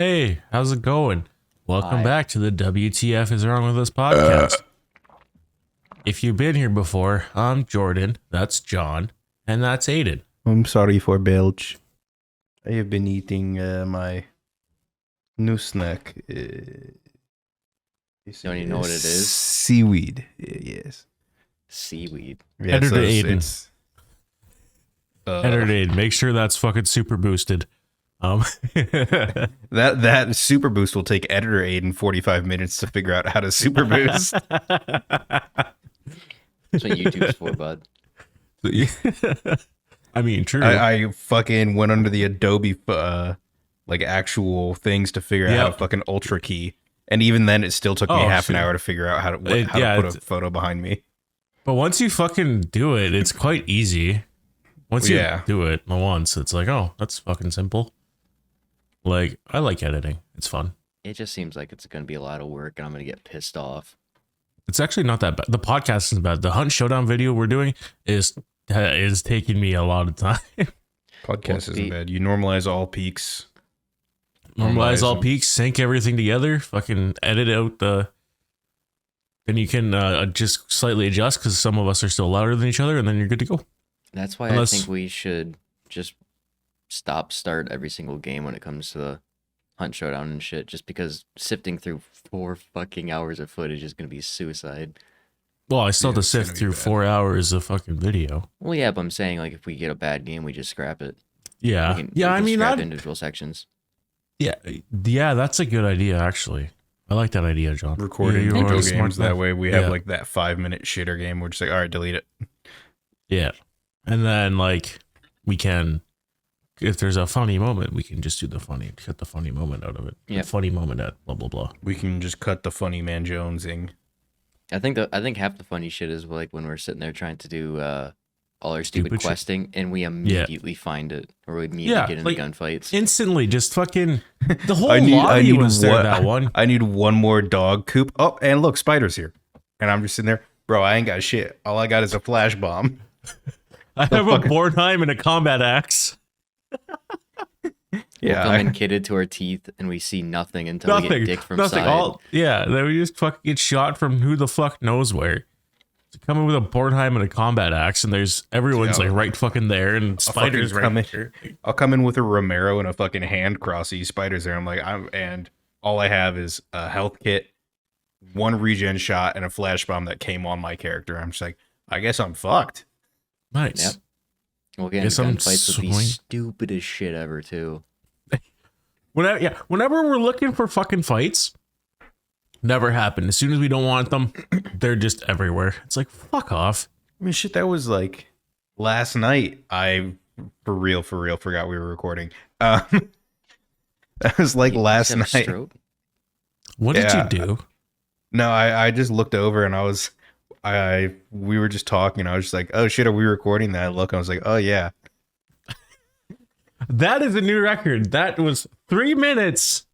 Hey, how's it going? Welcome Hi. back to the WTF is Wrong With Us podcast. If you've been here before, I'm Jordan, that's John, and that's Aidan. I'm sorry for Belch. I have been eating my new snack. Don't even know what it is? Seaweed. Yes. Seaweed. Yeah, Enter to Aidan. it's Enter to Aidan. Make sure that's fucking super boosted. that super boost will take editor Aidan 45 minutes to figure out how to super boost. That's what YouTube's for, bud. I mean, true. I fucking went under the Adobe like actual things to figure out how to fucking ultra key. And even then, it still took me half an hour to figure out how to put a photo behind me. But once you fucking do it, it's quite easy. Once you do it once, it's like, oh, that's fucking simple. Like, I like editing. It's fun. It just seems like it's going to be a lot of work and I'm going to get pissed off. It's actually not that bad. The podcast isn't bad. The Hunt Showdown video we're doing is taking me a lot of time. Podcast isn't bad. You normalize all peaks. Normalize all peaks, sync everything together, fucking edit out the... Then you can just slightly adjust because some of us are still louder than each other, and then you're good to go. That's why I think we should just start every single game when it comes to the Hunt Showdown and shit, just because sifting through 4 fucking hours of footage is going to be suicide. Well, I still have to sift through 4 hours of fucking video. Well, yeah, but I'm saying, like, if we get a bad game, we just scrap it. Yeah. We can scrap individual sections. Yeah, that's a good idea, actually. I like that idea, John. Recording individual games, that way we have like that 5-minute shitter game. We're just like, all right, delete it. Yeah. And then, like, we can... If there's a funny moment, we can just cut the funny moment out of it. Yeah. The funny moment at blah, blah, blah. We can just cut the funny man Jonesing. I think half the funny shit is like when we're sitting there trying to do all our stupid questing and we immediately find it, or we immediately get into gunfights. Instantly, just fucking the whole lobby was there that one. I need one more dog coop. Oh, and look, Spider's here. And I'm just sitting there. Bro, I ain't got shit. All I got is a flash bomb. I have a Bornheim and a combat axe. Yeah, we'll come in kitted to our teeth, and we see nothing until we get dick from side. Then we just fucking get shot from who the fuck knows where. To come in with a Bornheim and a combat axe, and everyone's like right fucking there, and Spider's right there. I'll come in with a Romero and a fucking hand crossy. Spider's there. I'm like, and all I have is a health kit, 1 regen shot, and a flash bomb that came on my character. I'm just like, I guess I'm fucked. Nice. Yep. We'll get into gunfights with the stupidest shit ever, too. Whenever we're looking for fucking fights, never happen. As soon as we don't want them, they're just everywhere. It's like, fuck off. I mean, shit, that was like last night. I, for real, forgot we were recording. That was like last night. What did you do? No, I just looked over and we were just talking. I was just like, oh shit, are we recording? Then I look, I was like, oh yeah. That is a new record. That was 3 minutes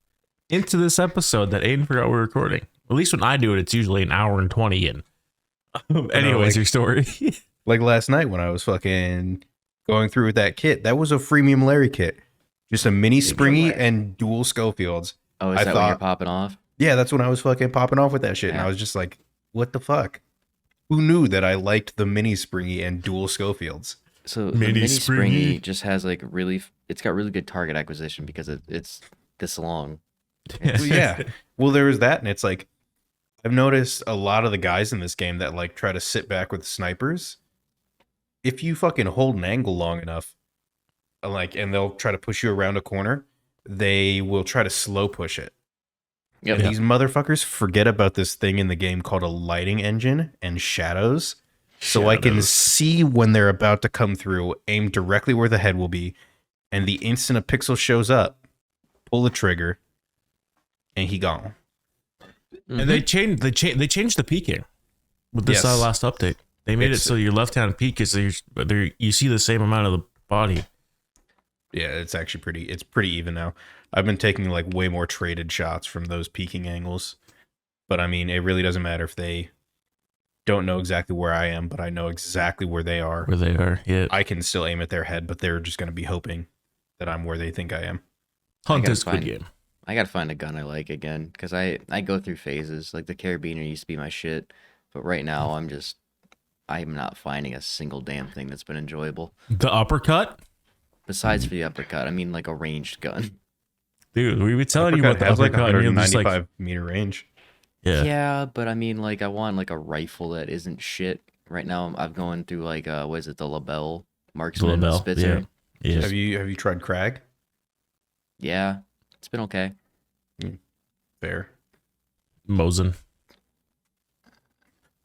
into this episode that Aidan forgot we were recording. At least when I do it, it's usually an hour and 20 in. Anyways, your story. Like last night when I was fucking going through with that kit, that was a freemium Larry kit. Just a mini Springy and dual Schofields. Oh, is that when you're popping off? Yeah, that's when I was fucking popping off with that shit. Yeah. And I was just like, what the fuck? Who knew that I liked the mini Springy and dual Schofields? So the mini Springy just has like it's got really good target acquisition because it's this long. Yeah. Well, there was that, and it's like I've noticed a lot of the guys in this game that like try to sit back with snipers. If you fucking hold an angle long enough, and they'll try to push you around a corner, they will try to slow push it. Yeah. These motherfuckers forget about this thing in the game called a lighting engine and shadows. So I can see when they're about to come through, aim directly where the head will be, and the instant a pixel shows up, pull the trigger, and he gone. Mm-hmm. And they changed the peeking with this last update. They made it so your left hand peek is you see the same amount of the body. Yeah, it's actually pretty even now. I've been taking like way more traded shots from those peeking angles, but I mean, it really doesn't matter if they don't know exactly where I am, but I know exactly where they are. Where they are, yeah. I can still aim at their head, but they're just going to be hoping that I'm where they think I am. Hunt is a good game. I gotta find a gun I like again, because I go through phases. Like the carabiner used to be my shit, but right now I'm not finding a single damn thing that's been enjoyable. The uppercut? Besides for the uppercut, I mean like a ranged gun. Dude, we were telling you about the has like uppercut. And you're just 195 like, meter range. yeah. Yeah, but I mean like I want like a rifle that isn't shit. Right now I'm going through like what is it, the LaBelle Marksman LaBelle, Spitzer. Yeah. Have you tried Crag? Yeah, it's been okay. Fair. Mosin.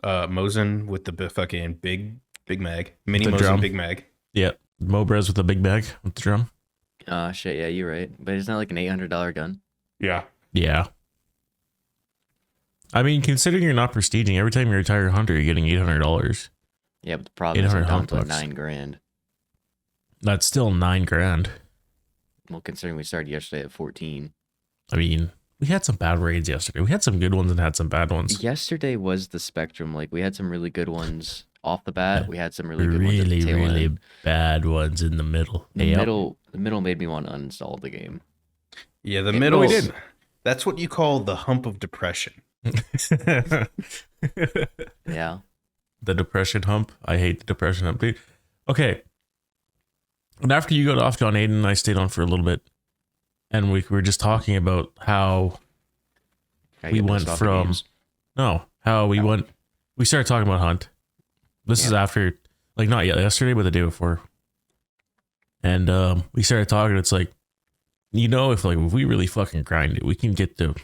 Mosin with the fucking big mag. Mini The Mosin drum. big mag. Yeah. Mobrez with a big bag with the drum. Shit, yeah, you're right. But it's not like an $800 gun. Yeah. Yeah. I mean, considering you're not prestiging, every time you retire a hunter, you're getting $800. Yeah, but the problem is I'm 800 down to bucks. $9,000. That's still $9,000. Well, considering we started yesterday at 14. I mean, we had some bad raids yesterday. We had some good ones and had some bad ones. Yesterday was the spectrum. Like we had some really good ones off the bat. We had some really good Really, ones at the tail really end. bad ones in the middle. The middle made me want to uninstall the game. Yeah, the It- middle. we did. That's what you call the hump of depression. Yeah. The depression hump. I hate the depression hump, dude. Okay. And after you got off, John, Aidan and I stayed on for a little bit. And we were just talking about how I we get went pissed off at from games. we started talking about Hunt. This is after, like, not yet yesterday, but the day before. And we started talking. It's like, if we really fucking grind it, we can get the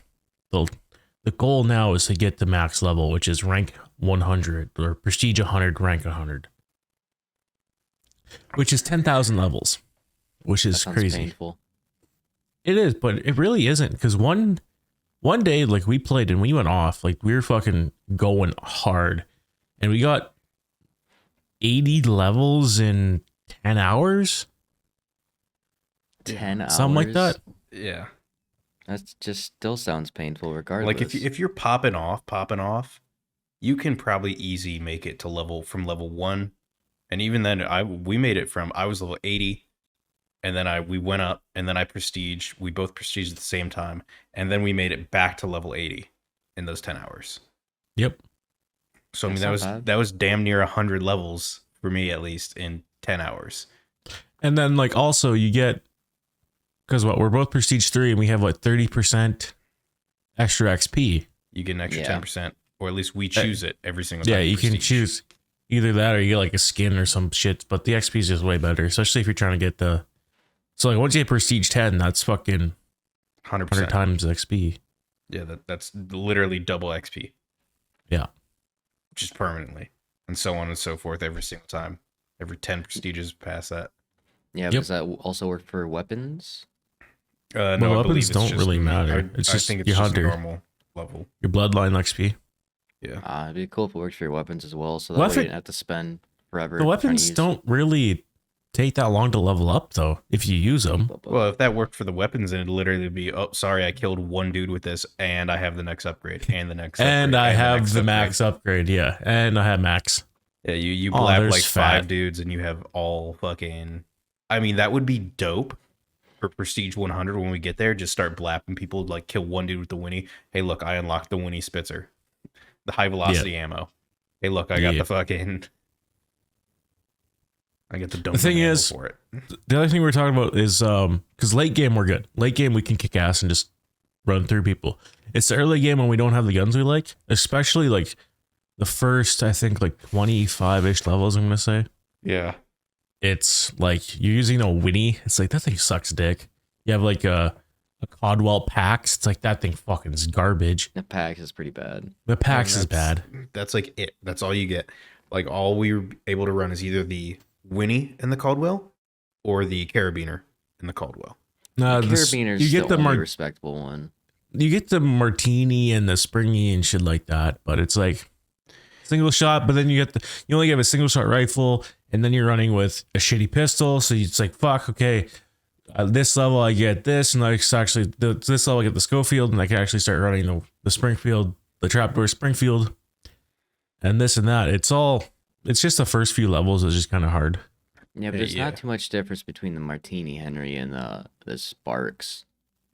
goal now is to get the max level, which is rank 100 or prestige 100, rank 100, which is 10,000 levels, which That is sounds crazy. painful. It is, but it really isn't, because one day, like, we played and we went off, like, we were fucking going hard, and we got 80 levels in 10 hours, 10 hours. something like that. Yeah. That just still sounds painful regardless. Like if you're popping off, you can probably easy make it to from level 1. And even then we made it I was level 80, and then we went up, and then I prestige. We both prestige at the same time, and then we made it back to level 80 in those 10 hours. Yep. So I mean That's not bad. that was damn near 100 levels for me, at least, in 10 hours. And then, like, also you get, because we're both prestige 3 and we have 30% extra XP. You get an extra Yeah. 10%, or at least we choose it every single time. Yeah, you can prestige. choose either that or you get like a skin or some shit, but the XP is just way better, especially if you're trying to get so like once you hit prestige 10, that's fucking 100 100%. times XP. Yeah, that's literally double XP. Yeah. Just permanently. And so on and so forth every single time. Every 10 prestiges past that. Yeah, Yep. does that also work for weapons? No, Well, I believe weapons it's don't just- really matter. I It's just think it's your just hunter. normal level. Your bloodline XP. Yeah. It'd be cool if it works for your weapons as well, so that way Weapon- you didn't have to spend forever. The trying to weapons use- don't really take that long to level up, though, if you use them. Well, if that worked for the weapons, then it'd literally be, oh, sorry, I killed one dude with this, and I have the next upgrade, and the next upgrade, And I the have next the upgrade. max upgrade, yeah. And I have max. Yeah, you Oh, blab there's like fat. 5 dudes, and you have all fucking... I mean, that would be dope for Prestige 100 when we get there. Just start blapping people, like kill one dude with the Winnie. Hey, look, I unlocked the Winnie Spitzer. The high velocity ammo. Hey, look, I got the fucking... I get the dome thing ammo is- for it. The other thing we're talking about is because late game we're good. Late game we can kick ass and just run through people. It's the early game when we don't have the guns we like, especially like the first, I think, like 25-ish levels, I'm gonna say. Yeah. It's like you're using a Winnie. It's like that thing sucks dick. You have like a Codwell Pax. It's like that thing fucking is garbage. The PAX is pretty bad. The Pax is that's- bad. That's like it. That's all you get. Like all we were able to run is either the Winnie and the Caldwell or the Carabiner and the Caldwell. No, Carabiner's you get the the only respectable one. you get the Martini and the Springy and shit like that, but it's like single shot. But then you only have a single shot rifle, and then you're running with a shitty pistol. So it's like fuck. Okay, at this level I get this, and this level I get the Schofield, and I can actually start running the Springfield, the trapdoor Springfield, and this and that. It's just the first few levels is just kind of hard. Yeah, but there's Yeah. not too much difference between the Martini Henry and the Sparks.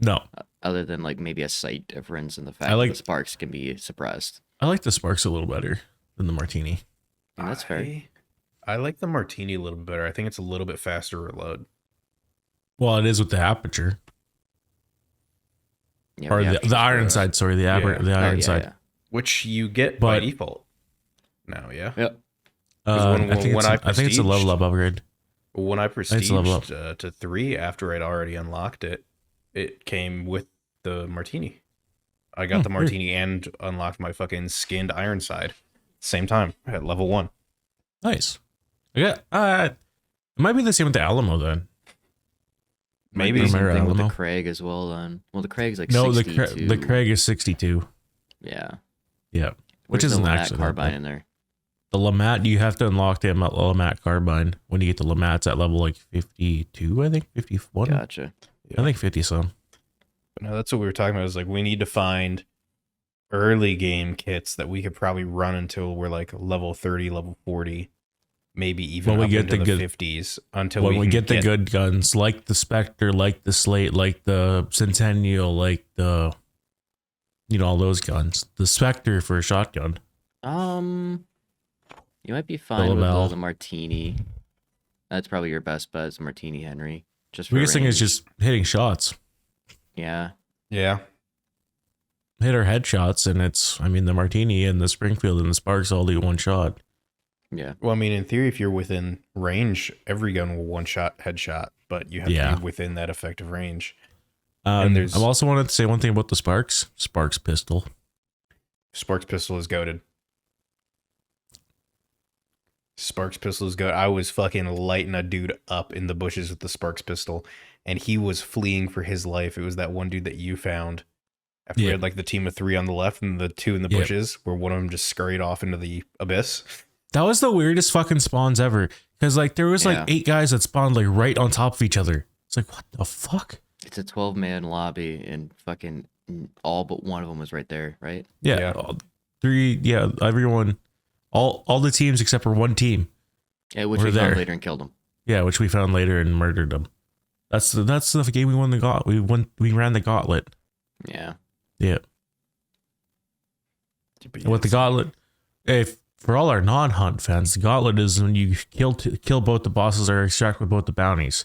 No, other than like maybe a sight difference and the fact I like- that the sparks can be suppressed. I like the Sparks a little better than the Martini. And that's fair. I like the Martini a little bit better. I think it's a little bit faster reload. Well, it is with the aperture. Yeah, Or yeah, the iron side, sorry, the iron side. Yeah. Which you get by But- default now, yeah? Yep. When- I think when I think it's a level up upgrade. When I It's a level up. prestiged to 3 after I'd already unlocked it, it came with the Martini. I got the weird. Martini and unlocked my fucking skinned iron side. Same time at level 1. Nice. Yeah. It might be the same with the Alamo then. Maybe. Same Remember thing with the Alamo? Craig as well. Then, well, the Craig's like No, 62. the Craig is 62. Yeah. Yeah. Which isn't the Lamat actually that carbine bad. in there. The Lamat, you have to unlock the Lamat carbine when you get the Lamats at level like 52, I think 51. Gotcha. I think 50 some. But no, that's what we were talking about. Is like we need to find early game kits that we could probably run until we're like level 30, level 40, maybe even When we up get into the the good- 50s until When we we can get the good guns, like the Spectre, like the Slate, like the Centennial, like the, all those guns. The Spectre for a shotgun. You might be fine with Lamel. the Martini. That's probably your best bet, is Martini Henry. Just The for biggest thing is range. just hitting shots. Yeah. Yeah. Hit our headshots, and the Martini and the Springfield and the Sparks all do one shot. Yeah. Well, I mean, in theory, if you're within range, every gun will one-shot headshot, but you have Yeah. to be within that effective range. And there's- I also wanted to say one thing about the Sparks. Sparks pistol. Sparks pistol is goated. Sparks pistol is goated. I was fucking lighting a dude up in the bushes with the Sparks pistol, and he was fleeing for his life. It was that one dude that you found after we Yeah. had like the team of 3 on the left and the 2 in the Yeah. bushes, where one of them just scurried off into the abyss. That was the weirdest fucking spawns ever. Because like there was like Yeah. 8 guys that spawned like right on top of each other. It's like, what the fuck? It's a 12-man lobby, and fucking all but one of them was right there, right? Yeah. Yeah. 3, everyone, all the teams except for one team. Yeah, which We're we found there. later and killed them. Yeah, which we found later and murdered them. That's the game we won the gauntlet. We ran the gauntlet. Yeah. Yeah. But And with the gauntlet, if for all our non-hunt fans, the gauntlet is when you kill both the bosses or extract with both the bounties.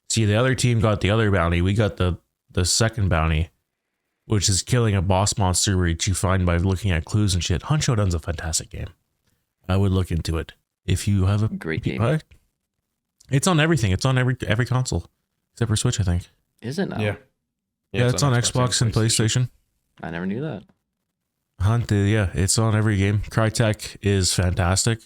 See, the other team got the other bounty. We got the second bounty, which is killing a boss monster which you find by looking at clues and shit. Hunt Showdown's a fantastic game. I would look into it if you have a Great game. Right? It's on everything. It's on every console except for Switch, I think. Is it now? Yeah. Yeah, it's on Xbox and PlayStation. I never knew that. Hunt, it's on every game. Crytek is fantastic.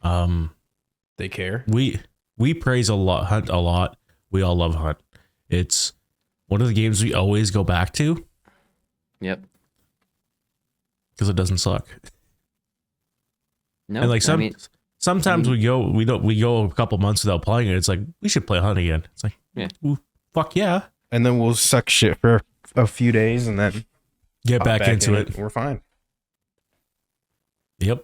They care. We praise Hunt a lot. We all love Hunt. It's one of the games we always go back to Yep. because it doesn't suck. No, And like sometimes I mean- we go a couple months without playing it. It's like we should play Hunt again. It's like, Yeah. ooh, fuck yeah, And then we'll suck shit for a few days and then get hop back into in it. We're fine. Yep.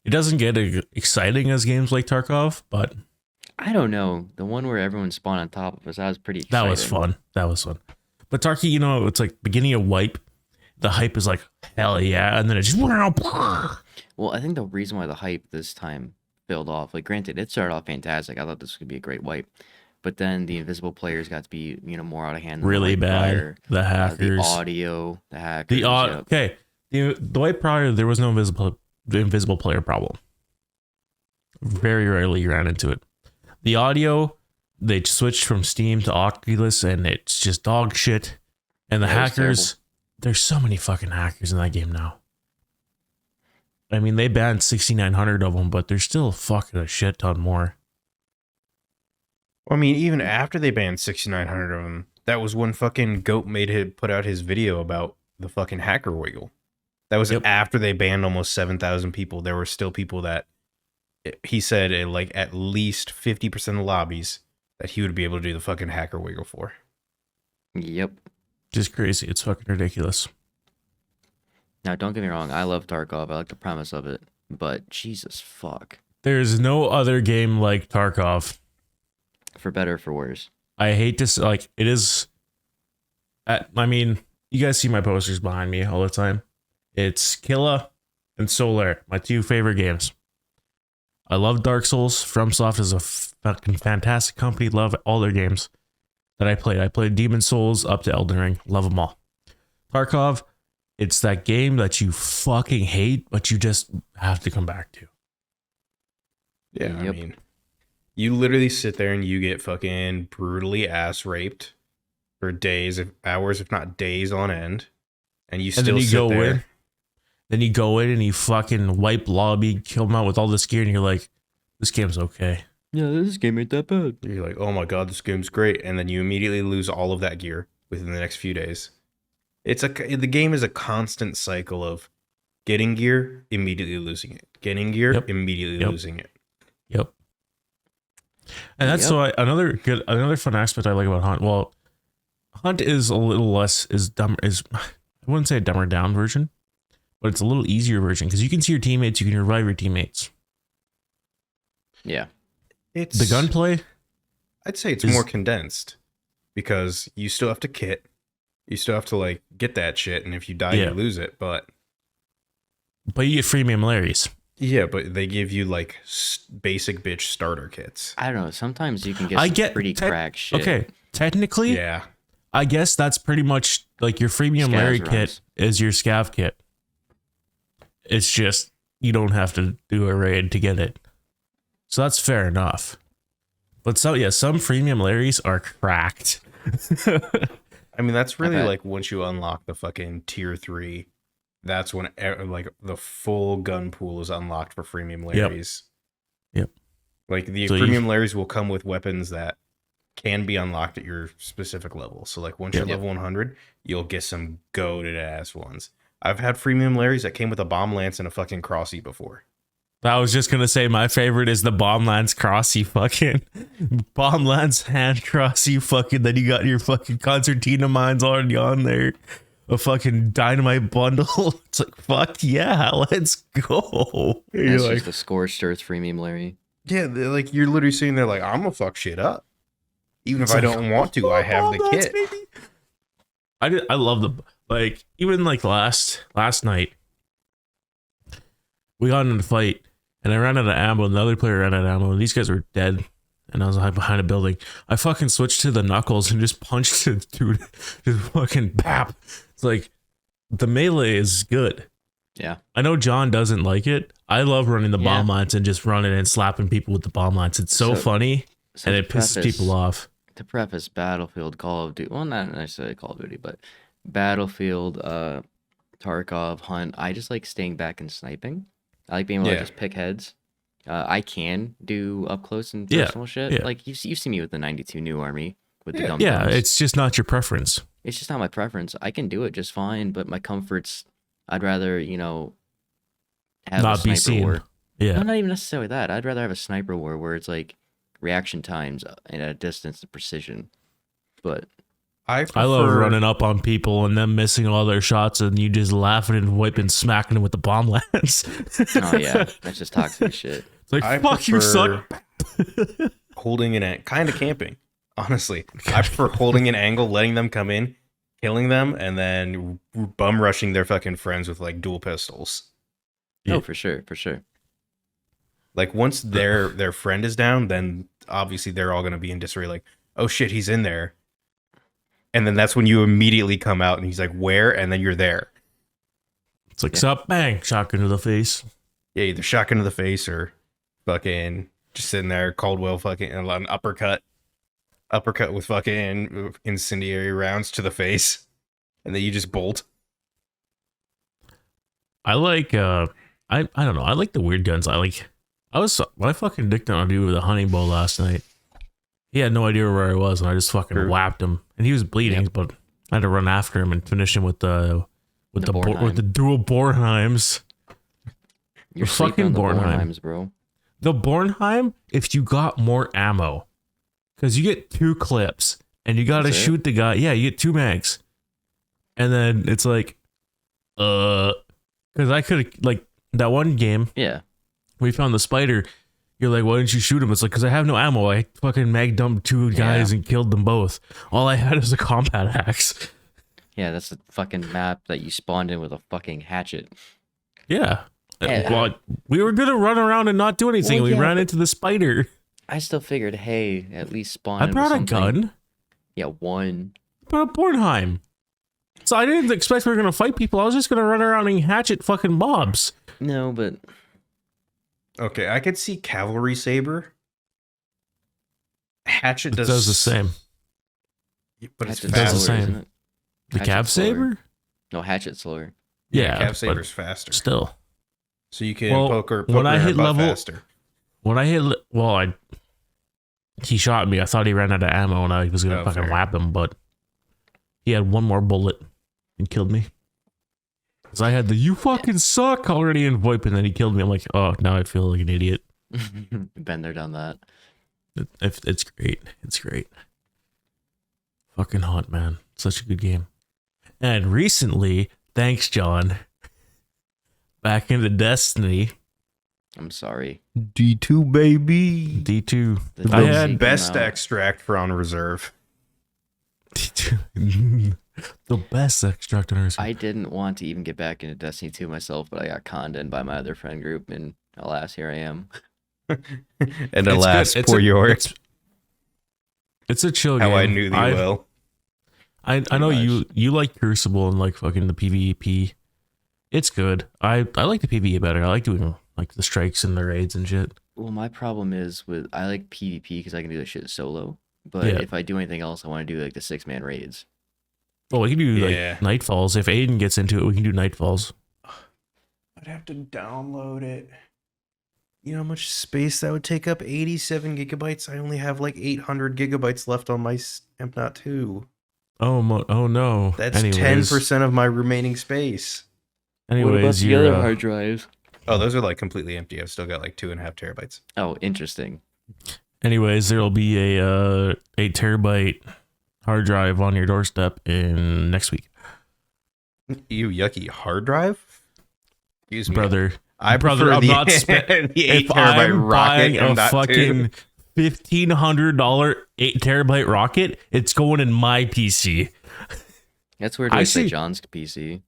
It doesn't get exciting as games like Tarkov, but I don't know. The one where everyone spawned on top of us, that was pretty exciting. that was fun. But Tarky, it's like beginning of wipe. The hype is like hell yeah, and then it just Well, I think the reason why the hype this time failed off, like granted, it started off fantastic. I thought this could be a great wipe. But then the invisible players got to be, more out of hand. than the really White bad. Prior. The hackers, The audio, the hackers. yep. Yep. Okay. The white prior, there was no invisible player problem. Very rarely you ran into it. The audio, they switched from Steam to Oculus, and it's just dog shit. And the Yeah, it was hackers, there's so many fucking hackers in that game now. I mean, they banned 6,900 of them, but there's still fucking a shit ton more. I mean, even after they banned 6,900 of them, that was when fucking Goat put out his video about the fucking hacker wiggle. That was Yep. after they banned almost 7,000 people. There were still people that he said like at least 50% of lobbies that he would be able to do the fucking hacker wiggle for. Yep. Just crazy. It's fucking ridiculous. Now, don't get me wrong. I love Tarkov. I like the premise of it. But Jesus fuck. There's no other game like Tarkov. For better or for worse. I hate to like it is. I mean, you guys see my posters behind me all the time. It's Killa and Solar, my two favorite games. I love Dark Souls. FromSoft is a fucking fantastic company. Love all their games that I played. I played Demon Souls up to Elden Ring. Love them all. Tarkov, it's that game that you fucking hate, but you just have to come back to. Yeah, Yep. I mean, you literally sit there and you get fucking brutally ass raped for days, hours, if not days on end, and you And then still you sit go there. in. Then you go in and you fucking wipe lobby, kill them out with all this gear, and you're like, this game's okay. Yeah, this game ain't that bad. You're like, oh my god, this game's great, and then you immediately lose all of that gear within the next few days. The game is a constant cycle of getting gear, immediately losing it, getting gear, Yep. immediately Yep. losing it. Yep. And that's another fun aspect I like about Hunt. Well, Hunt is a little less I wouldn't say a dumber down version, but it's a little easier version because you can see your teammates, you can revive your teammates. Yeah. It's The gunplay, I'd say it's is- more condensed because you still have to kit, you still have to like get that shit, and if you die, Yeah. you lose it. But you get freemium Larrys. yeah, but they give you like basic bitch starter kits. I don't know. Sometimes you can get I some get pretty crack shit. Okay, technically, Yeah, I guess that's pretty much like your freemium Scavs Larry runs. kit is your scav kit. It's just you don't have to do a raid to get it, so that's fair enough. But some freemium Larrys are cracked. I mean that's really Okay. like once you unlock the fucking tier 3, that's when like the full gun pool is unlocked for freemium Larrys. Yep. Like the So premium Larrys will come with weapons that can be unlocked at your specific level. So like once you're Yep. level 100, you'll get some goated ass ones. I've had freemium Larrys that came with a bomb lance and a fucking crossy before. I was just gonna say my favorite is the bomb lance crossy fucking bomb lance hand crossy fucking. Then you got your fucking concertina mines already on there. A fucking dynamite bundle. It's like fuck yeah, let's go. You're That's like, just a scorched earth freemium Larry. Yeah, like you're literally sitting there like I'm gonna fuck shit up. Even if It's I like, don't want to, I have the bomb lance, kit. baby. I love the like even like last night we got in a fight and I ran out of ammo and the other player ran out of ammo and these guys were dead and I was like behind a building. I fucking switched to the knuckles and just punched the dude. Just fucking bap. It's like the melee is good. Yeah. I know John doesn't like it. I love running the bomb Yeah. lines and just running and slapping people with the bomb lines. It's so funny So and it to pisses preface- people off. To preface Battlefield, Call of Duty, well, not necessarily Call of Duty, but Battlefield, Tarkov, Hunt, I just like staying back and sniping. I like being able Yeah. to just pick heads. I can do up close and Yeah, personal shit. yeah. Like you see me with the 92 New Army with the Yeah. dumb Yeah, thumbs. it's just not your preference. It's just not my preference. I can do it just fine, but my comfort's I'd rather, have a Not be sniper seen. war. Yeah. No, not even necessarily that. I'd rather have a sniper war where it's like reaction times and at a distance and precision. But I love running up on people and them missing all their shots and you just laughing and wiping, smacking them with the bomb lance. oh yeah, that's just toxic shit. It's like, I fuck you, son. holding an kind of camping. Honestly, I prefer holding an angle, letting them come in, killing them, and then bum rushing their fucking friends with like dual pistols. Yeah. Oh, for sure, for sure. Like once their friend is down, then obviously they're all gonna be in disarray. Like, oh shit, he's in there. And then that's when you immediately come out and he's like, where? And then you're there. It's like, Yeah. sup, bang, shotgun to the face. Yeah, either shotgun to the face or fucking just sitting there, Caldwell fucking an uppercut with fucking incendiary rounds to the face. And then you just bolt. I like, I don't know. I like the weird guns. I fucking dicked on a dude with a hunting bow last night. He had no idea where I was, and I just fucking True. whacked him, and he was bleeding. Yep. But I had to run after him and finish him with the Bornheim. dual Bornheims. You're The sleeping fucking on the Bornheim. Bornheims, bro. The Bornheim, if you got more ammo, because you get 2 clips, and you got to That's it? shoot the guy. Yeah, you get 2 mags, and then it's like, because I could like that one game. Yeah. We found the spider. You're like, why didn't you shoot him? It's like, because I have no ammo. I fucking mag dumped 2 guys and killed them both. All I had is a combat axe. Yeah, that's the fucking map that you spawned in with a fucking hatchet. Yeah. Well, we were going to run around and not do anything. We ran into the spider. I still figured, hey, at least spawn. I brought a gun. Yeah, 1. I brought a Bornheim. So I didn't expect we were going to fight people. I was just going to run around and hatchet fucking mobs. No, but... Okay, I could see Cavalry Saber. Hatchet does the same. But it's does faster. the same. The Cav Saber? No, Hatchet's slower. Yeah, Cav Saber's faster. Still. So you can poke when I hit level faster. When I hit he shot me. I thought he ran out of ammo and I was gonna fucking whap him, but he had 1 more bullet and killed me. Because I had the "you fucking suck" already in VoIP, and then he killed me. I'm like, oh, now I feel like an idiot. Been there, done that. It's great. It's great. Fucking Hunt, man. Such a good game. And recently, thanks, John, back into Destiny. I'm sorry. D2, baby. D2. I had best extract for on reserve. D2. The best extract on reserve. I didn't want to even get back into Destiny 2 myself, but I got conned in by my other friend group, and alas, here I am. And alas, poor yours. It's a chill game. How I knew thee well. I know you like Crucible and like fucking the PvP. It's good. I like the PvE better. I like doing like the strikes and the raids and shit. Well, my problem is I like PvP because I can do the shit solo. But if I do anything else, I want to do like the 6-man raids. Well, we can do like Nightfalls. If Aidan gets into it, we can do Nightfalls. I'd have to download it. You know how much space that would take up? 87 gigabytes. I only have like 800 gigabytes left on my Empnot 2. Oh no. That's 10% of my remaining space. Anyways, what about the other hard drives? Oh, those are like completely empty. I've still got like 2.5 terabytes. Oh, interesting. Anyways, there'll be a 8 terabyte hard drive on your doorstep in next week. You yucky hard drive? Excuse me, brother. I'm not spending the 8 terabyte rocket. A fucking $1,500 8 terabyte rocket. It's going in my PC. That's where I say John's PC.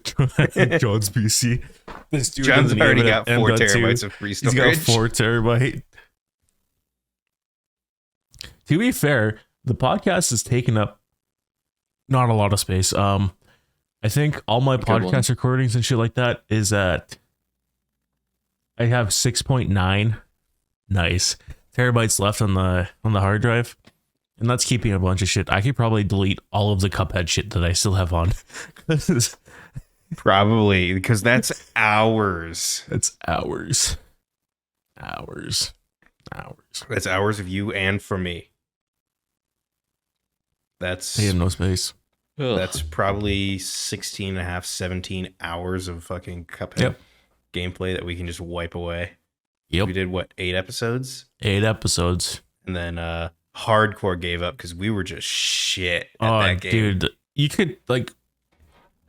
John's PC. This dude John's already got 4 terabytes of free storage. He's got 4 terabyte. To be fair, the podcast has taken up not a lot of space. I think all my podcast recordings and shit like that is at I have 6.9 terabytes left on the hard drive. And that's keeping a bunch of shit. I could probably delete all of the Cuphead shit that I still have on. Probably, because that's hours. It's hours. That's hours of you and for me. They have no space. That's probably 16 and a half, 17 hours of fucking Cuphead gameplay that we can just wipe away. Yep. We did, 8 episodes? 8 episodes. And then Hardcore gave up because we were just shit at that game. Dude, you could, like,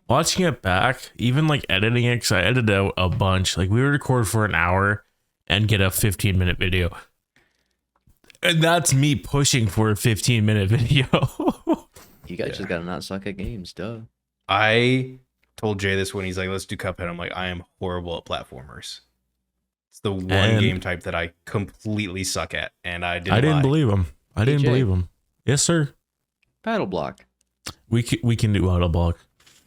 watching it back, even, like, editing it, because I edited out a bunch. Like, we would record for an hour and get a 15-minute video. And that's me pushing for a 15-minute video. You guys just gotta not suck at games, duh. I told Jay this when he's like, let's do Cuphead. I'm like, I am horrible at platformers. It's the one game type that I completely suck at. And I didn't believe him. I didn't believe him. Yes, sir. Battle Block. We can do Battle Block.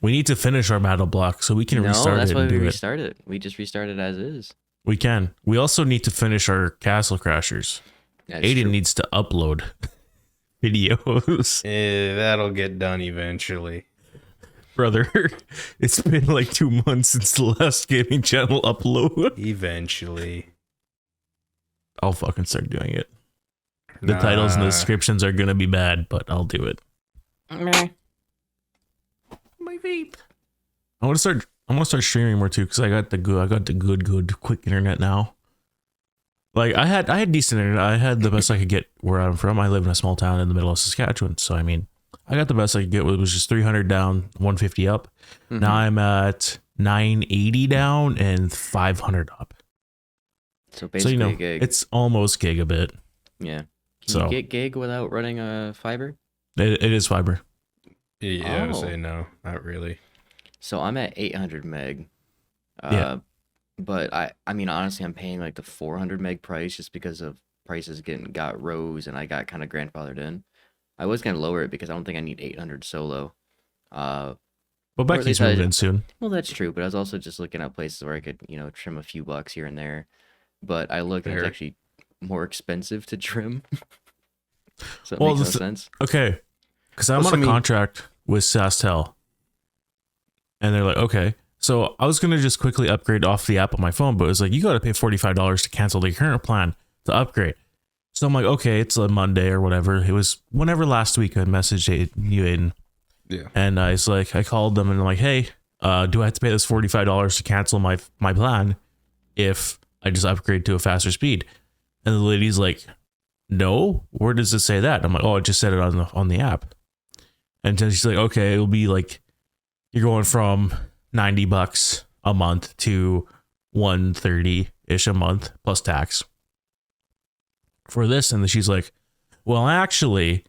We need to finish our Battle Block so we can restart it. That's why we restarted it. We just restarted as is. We can. We also need to finish our Castle Crashers. Aidan needs to upload videos. That'll get done eventually. Brother, it's been like 2 months since the last gaming channel upload. Eventually. I'll fucking start doing it. The titles and the descriptions are gonna be bad, but I'll do it. My vape. I want to start streaming more too, because I got the good quick internet now. Like I had decent internet. I had the best I could get where I'm from. I live in a small town in the middle of Saskatchewan, so I mean, I got the best I could get. It was just 300 down, 150 up. Mm-hmm. Now I'm at 980 down and 500 up. So basically, a gig. it's almost gigabit. Yeah. Can you get gig without running a fiber? It is fiber. Yeah, I would say no, not really. So I'm at 800 meg. Yeah. But I mean, honestly, I'm paying like the 400 meg price just because of prices got rose and I got kind of grandfathered in. I was going to lower it because I don't think I need 800 solo. But Becky's moving soon. Well, that's true. But I was also just looking at places where I could, trim a few bucks here and there. But I looked and it's actually more expensive to trim. So it makes no sense. Okay. Because I'm on a contract with SaskTel. And they're like, okay. So I was going to just quickly upgrade off the app on my phone, but it was like, you got to pay $45 to cancel the current plan to upgrade. So I'm like, okay, it's a Monday or whatever. It was whenever last week I messaged you, Aidan. Yeah. And I called them and I'm like, hey, do I have to pay this $45 to cancel my plan if I just upgrade to a faster speed? And the lady's like, no, where does it say that? I'm like, oh, I just said it on the app. And then she's like, okay, it'll be like, you're going from $90 a month to $130-ish a month plus tax for this. And then she's like, well, actually,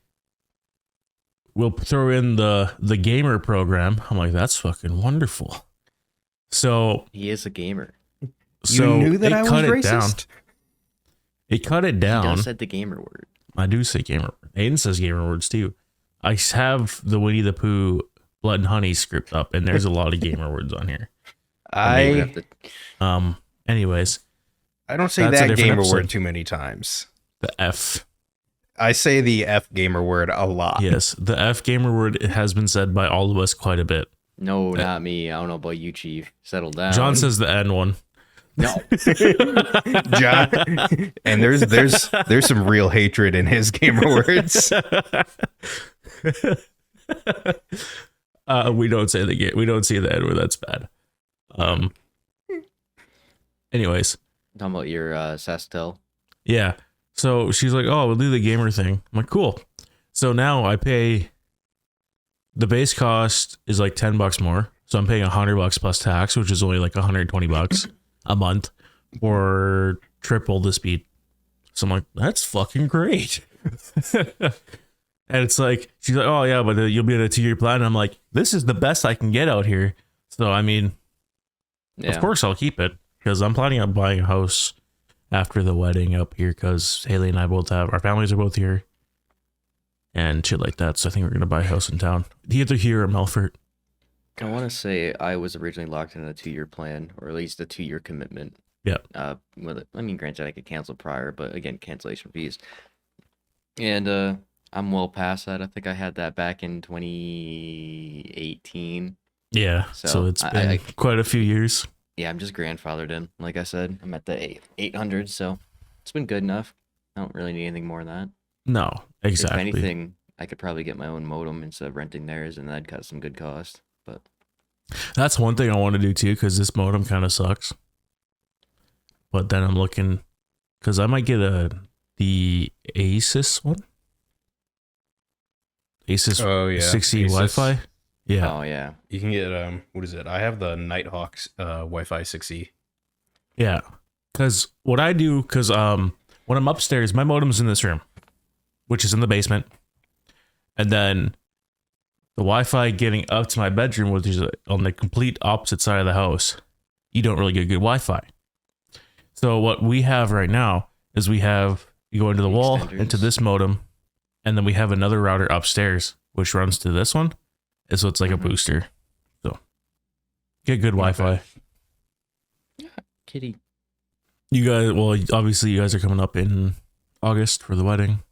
we'll throw in the gamer program. I'm like, that's fucking wonderful. So he is a gamer. So you knew that I was racist. It cut it down. He does said the gamer word. I do say gamer word. Aidan says gamer words too. I have the Winnie the Pooh Blood and Honey script up, and there's a lot of gamer words on here. Anyways, I don't say that gamer word too many times. The F. I say the F gamer word a lot. Yes, the F gamer word has been said by all of us quite a bit. No, not me. I don't know about you, Chief. Settle down. John says the N one. No. John, and there's some real hatred in his gamer words. We don't say we don't see the N word. That's bad. Anyways, talking about your SaskTel. Yeah. So she's like, "Oh, we'll do the gamer thing." I'm like, "Cool." So now I pay. The base cost is like $10 more, so I'm paying $100 plus tax, which is only like $120 a month, or triple the speed. So I'm like, "That's fucking great." And it's like, she's like, "Oh yeah, but you'll be on a 2-year plan." And I'm like, "This is the best I can get out here." So I mean, of course I'll keep it because I'm planning on buying a house after the wedding up here because Haley and I both our families are both here and shit like that. So I think we're gonna buy a house in town, either here or Melfort. I want to say I was originally locked in a 2-year plan, or at least a 2-year commitment. Yeah. Granted, I could cancel prior, but again, cancellation fees. And I'm well past that. I think I had that back in 2018. Yeah. So it's been quite a few years. Yeah, I'm just grandfathered in. Like I said, I'm at the 800, so it's been good enough. I don't really need anything more than that. No, exactly. If anything, I could probably get my own modem instead of renting theirs, and that'd cut some good cost. But that's one thing I want to do too, because this modem kind of sucks. But then I'm looking, because I might get the Asus one. Asus 6E Wi-Fi. Yeah. Oh yeah. You can get what is it? I have the Nighthawk's Wi-Fi 6E. Yeah. Because what I do, when I'm upstairs, my modem's in this room, which is in the basement, and then the Wi-Fi getting up to my bedroom, which is on the complete opposite side of the house, you don't really get good Wi-Fi. So what we have right now is you go into the wall, into this modem, and then we have another router upstairs, which runs to this one. And so it's like a booster. So get good Wi-Fi. Yeah, kitty. You guys, well, obviously you guys are coming up in August for the wedding.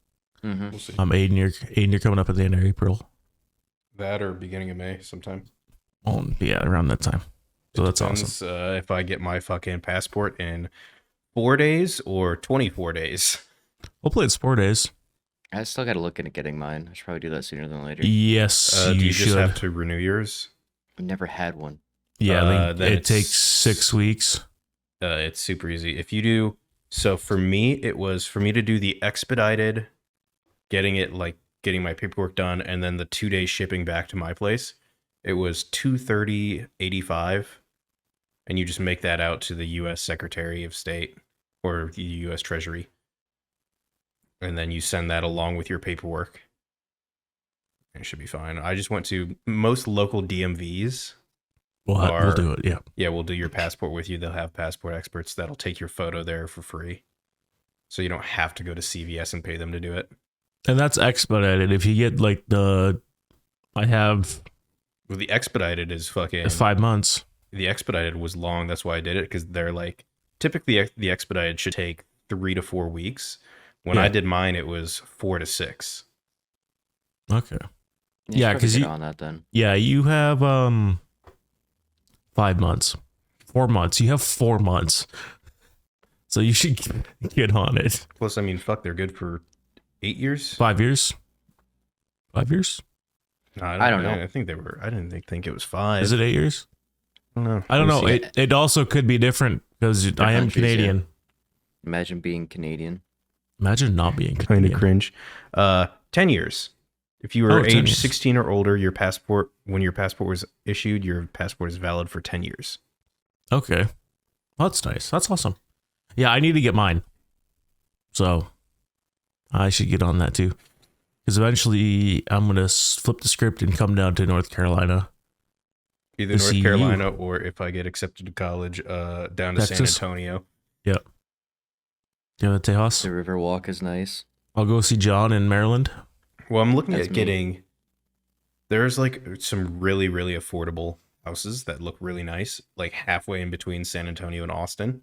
Mm-hmm. We'll see. Aidan, you're coming up at the end of April. That or beginning of May sometime. Oh, yeah, around that time. So that's awesome. If I get my fucking passport in 4 days or 24 days. Hopefully it's 4 days. I still got to look into getting mine. I should probably do that sooner than later. Yes, do you should. just have to renew yours? I've never had one. Yeah, it takes 6 weeks. It's super easy. If you do, so for me to do the expedited, getting my paperwork done, and then the 2-day shipping back to my place, it was $230.85, and you just make that out to the U.S. Secretary of State, or the U.S. Treasury, and then you send that along with your paperwork. It should be fine. I just went to most local DMVs. We'll do it. Yeah. Yeah, we'll do your passport with you. They'll have passport experts that'll take your photo there for free. So you don't have to go to CVS and pay them to do it. And that's expedited. If you get like the expedited is fucking 5 months. The expedited was long. That's why I did it, because they're like, typically the expedited should take 3 to 4 weeks. When I did mine, it was 4 to 6. Okay. Yeah, because you on that then. Yeah, you have 5 months, 4 months. You have 4 months, so you should get on it. Plus, I mean, fuck, they're good for 8 years. 5 years. 5 years. No, I don't know. I think they were. I didn't think it was 5. Is it 8 years? I don't know. I don't know. It also could be different because I am Canadian. Yeah. Imagine being Canadian. Imagine not being Canadian. Kind of cringe. 10 years. If you were age 16 or older, when your passport was issued, your passport is valid for 10 years. Okay. Well, that's nice. That's awesome. Yeah, I need to get mine. So I should get on that too. Because eventually I'm going to flip the script and come down to North Carolina. Either North Carolina or, if I get accepted to college, down to San Antonio. Yep. You know, Tejas? The Riverwalk is nice. I'll go see John in Maryland. Well, I'm looking at getting... There's like some really, really affordable houses that look really nice, like halfway in between San Antonio and Austin.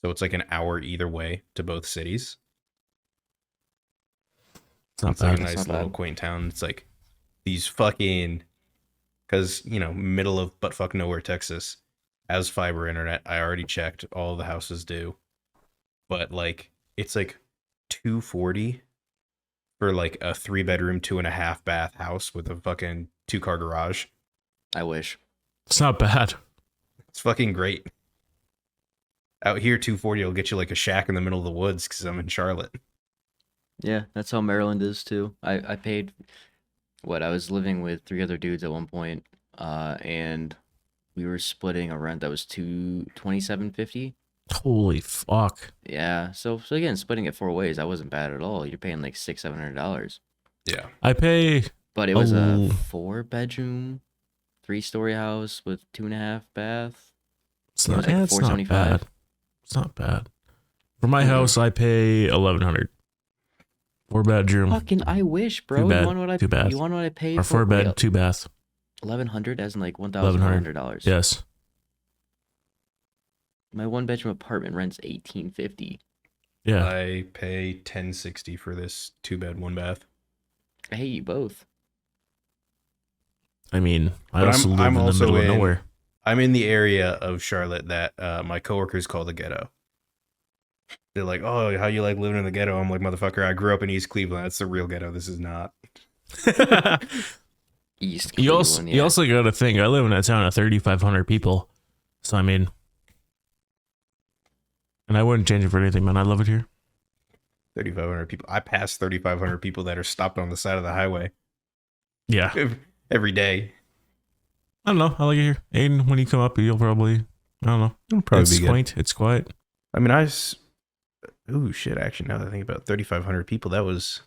So it's like an hour either way to both cities. It's like a nice little quaint town. It's like these fucking... Because, middle of buttfuck nowhere, Texas, has fiber internet. I already checked. All the houses do. But, like, it's like $240 for, like, a 3-bedroom, 2.5 bath house with a fucking 2-car garage. I wish. It's not bad. It's fucking great. Out here, $240 will get you, like, a shack in the middle of the woods because I'm in Charlotte. Yeah, that's how Maryland is, too. I paid... I was living with 3 other dudes at one point, and we were splitting a rent that was $27.50. Holy fuck! Yeah, so again, splitting it 4 ways, that wasn't bad at all. You're paying like $600-700. Yeah, I pay. But it was a 4-bedroom, 3-story house with 2.5 bath. It's not, like it's not bad. It's not bad. For my house, I pay $1,100. 4-bedroom. Fucking, I wish, bro. 2 bed, you want what I 2 bath. You want what I pay or for? 4-bed, 2 bath. $1,100 as in like $1,100. Yes. My 1-bedroom apartment rents $1,850. Yeah. I pay $1,060 for this 2-bed, 1 bath. I hate you both. I mean, I also live in the middle of nowhere. I'm in the area of Charlotte that my coworkers call the ghetto. They're like, "Oh, how you like living in the ghetto?" I'm like, "Motherfucker, I grew up in East Cleveland. That's the real ghetto. This is not." East Cleveland. You also got to think, I live in a town of 3,500 people. So, I mean, and I wouldn't change it for anything, man. I love it here. 3,500 people. I pass 3,500 people that are stopped on the side of the highway. Yeah. Every day. I don't know. I like it here. Aidan, when you come up, you'll probably, I don't know. It'll probably be quaint. Good. It's quiet. I mean, ooh, shit, actually, now that I think about 3,500 people, that's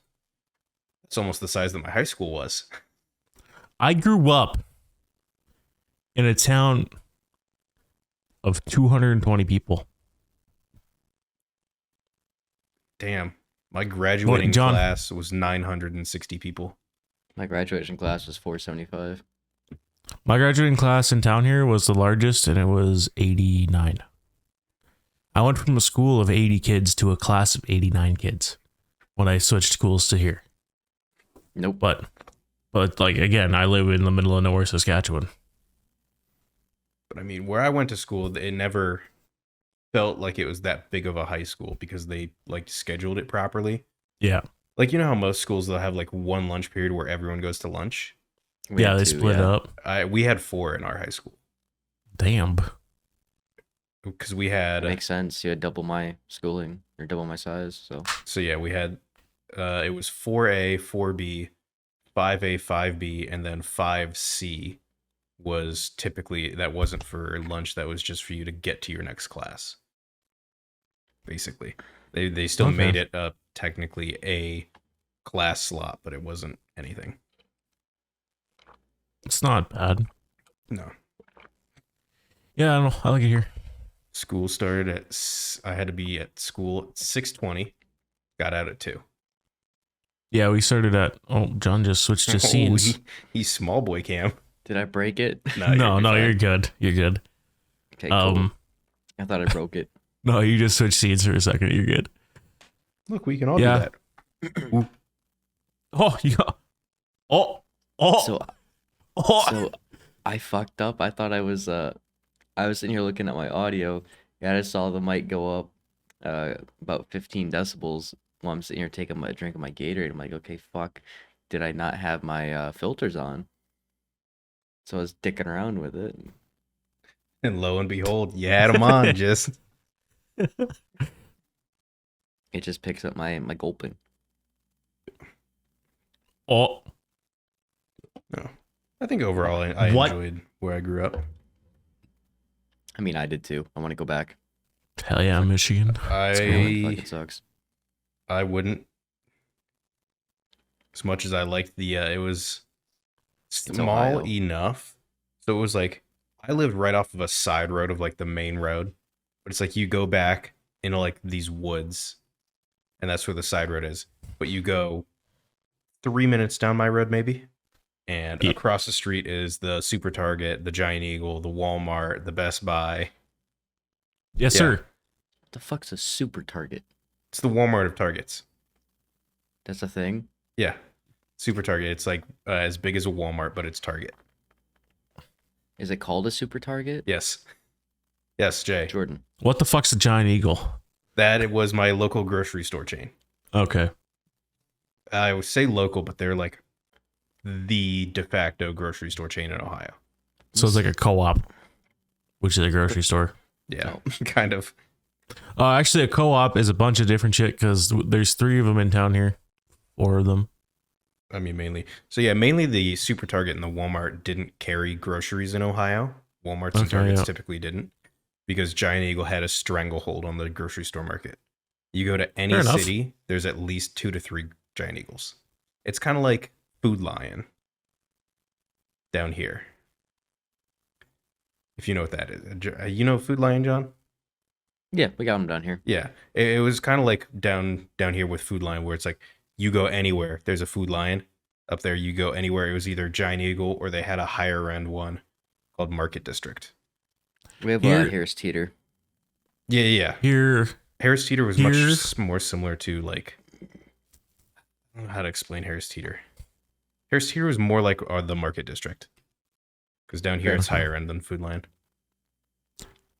almost the size that my high school was. I grew up in a town of 220 people. Damn. My graduating class was 960 people. My graduation class was 475. My graduating class in town here was the largest, and it was 89. I went from a school of 80 kids to a class of 89 kids when I switched schools to here. Nope. But like, again, I live in the middle of nowhere, Saskatchewan. But I mean, where I went to school, it never felt like it was that big of a high school because they like scheduled it properly. Yeah. Like, you know how most schools, they'll have like one lunch period where everyone goes to lunch? They split up. We had 4 in our high school. Damn. Because we had... Makes sense. You had double my schooling, or double my size, So yeah, we had... it was 4A, 4B, 5A, 5B, and then 5C was typically... That wasn't for lunch, that was just for you to get to your next class. basically. They still made it technically a class slot, but it wasn't anything. It's not bad. No. Yeah, I don't know. I like it here. School started I had to be at school at 6:20. Got out at 2. Yeah, we started at. Oh, John just switched to scenes. He's small boy cam. Did I break it? No, you're good. You're good. Okay, cool. I thought I broke it. No, you just switched scenes for a second. You're good. Look, we can all do that. Oh, yeah. Oh. So I fucked up. I thought I was sitting here looking at my audio. Yeah, I saw the mic go up about 15 decibels while I'm sitting here taking a drink of my Gatorade. I'm like, okay, fuck. Did I not have my filters on? So I was dicking around with it. And lo and behold, you had them on, just. It just picks up my gulping. Oh. No. I think overall I enjoyed where I grew up. I mean, I did too. I want to go back. Hell yeah, Michigan. Fucking sucks. I wouldn't. As much as I liked it was small enough. So it was like, I lived right off of a side road of like the main road. But it's like you go back into like these woods. And that's where the side road is. But you go 3 minutes down my road maybe. And across the street is the Super Target, the Giant Eagle, the Walmart, the Best Buy. Yes, sir. What the fuck's a Super Target? It's the Walmart of Targets. That's a thing? Yeah. Super Target. It's like as big as a Walmart, but it's Target. Is it called a Super Target? Yes. Yes, Jay. Jordan. What the fuck's a Giant Eagle? It was my local grocery store chain. Okay. I would say local, but they're like the de facto grocery store chain in Ohio. So it's like a co-op, which is a grocery store. Yeah, kind of. Actually, a co-op is a bunch of different shit because there's 3 of them in town here. 4 of them. I mean, mainly. So yeah, mainly the Super Target and the Walmart didn't carry groceries in Ohio. Walmarts and Targets typically didn't, because Giant Eagle had a stranglehold on the grocery store market. You go to any city, there's at least 2 to 3 Giant Eagles. It's kind of like Food Lion down here. If you know what that is. You know Food Lion, John? Yeah, we got them down here. Yeah. It was kind of like down here with Food Lion, where it's like you go anywhere, there's a Food Lion. Up there, you go anywhere, it was either Giant Eagle or they had a higher end one called Market District. We have Harris Teeter. Yeah. Here. Harris Teeter was much more similar to like, I don't know how to explain Harris Teeter. Harris Teeter was more like the Market District, because down here it's higher end than Food Lion.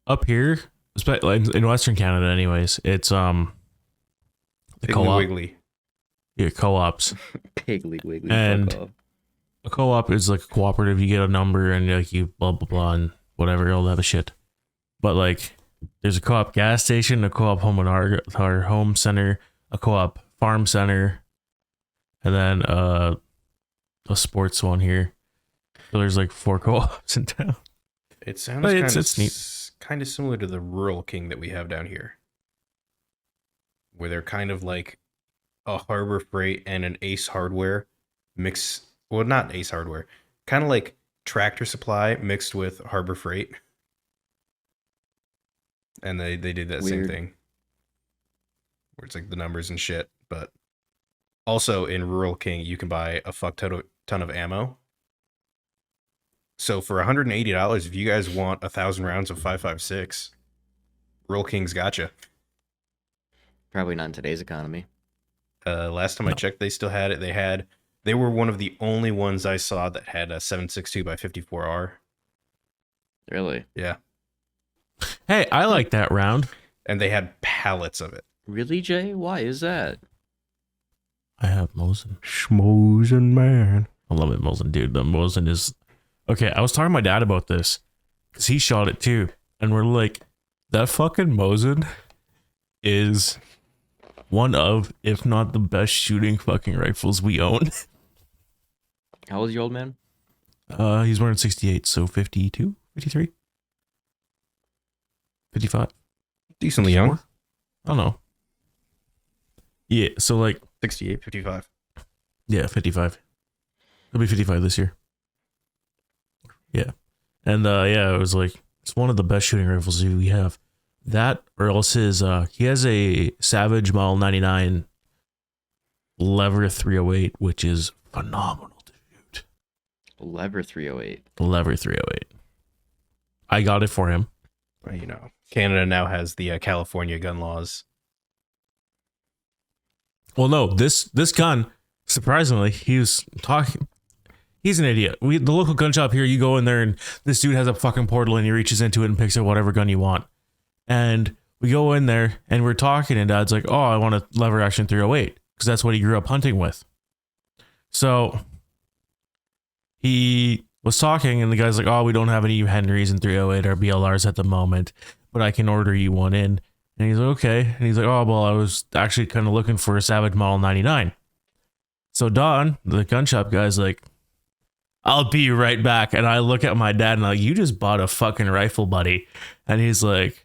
Up here, in Western Canada, anyways, it's the co-op. Wiggly. Yeah, co-ops. Piggly Wiggly. And a co-op is like a cooperative. You get a number and like you blah blah blah and whatever, all that other shit. But like, there's a co-op gas station, a co-op home and our home center, a co-op farm center, and then a sports one here. So there's like 4 co-ops in town. It sounds kind of similar to the Rural King that we have down here, where they're kind of like a Harbor Freight and an Ace Hardware mix. Well, not Ace Hardware, kind of like Tractor Supply mixed with Harbor Freight. And they did that same thing, where it's like the numbers and shit. But also in Rural King, you can buy a fuck ton of ammo. So for $180, if you guys want 1,000 rounds of 5.56, Rural King's gotcha. Probably not in today's economy. Last time I checked, they still had it. They were one of the only ones I saw that had a 7.62 by 54R. Really? Yeah. Hey, I like that round. And they had pallets of it. Really, Jay? Why is that? I have Mosin. Schmosin, man. I love it, Mosin, dude. The Mosin is... Okay, I was talking to my dad about this, because he shot it too. And we're like, that fucking Mosin is one of, if not the best shooting fucking rifles we own. How old is your old man? He's born in 68, so 52, 53, 55. Decently young. I don't know. Yeah, so like 68, 55. Yeah, 55. It'll be 55 this year. Yeah. And yeah, it was like it's one of the best shooting rifles we have. That or else his he has a Savage Model 99 Lever 308, which is phenomenal to shoot. Lever 308. Lever 308. I got it for him. Well, you know, Canada now has the California gun laws. Well, no, this gun, surprisingly, he was talking. He's an idiot. The local gun shop here, you go in there and this dude has a fucking portal and he reaches into it and picks up whatever gun you want. And we go in there and we're talking and Dad's like, oh, I want a lever action 308 because that's what he grew up hunting with. So he was talking and the guy's like, oh, we don't have any Henrys and 308 or BLRs at the moment, but I can order you one in. And he's like, okay. And he's like, oh, well, I was actually kind of looking for a Savage Model 99. So Don, the gun shop guy's like, I'll be right back. And I look at my dad and I'm like, you just bought a fucking rifle, buddy. And he's like,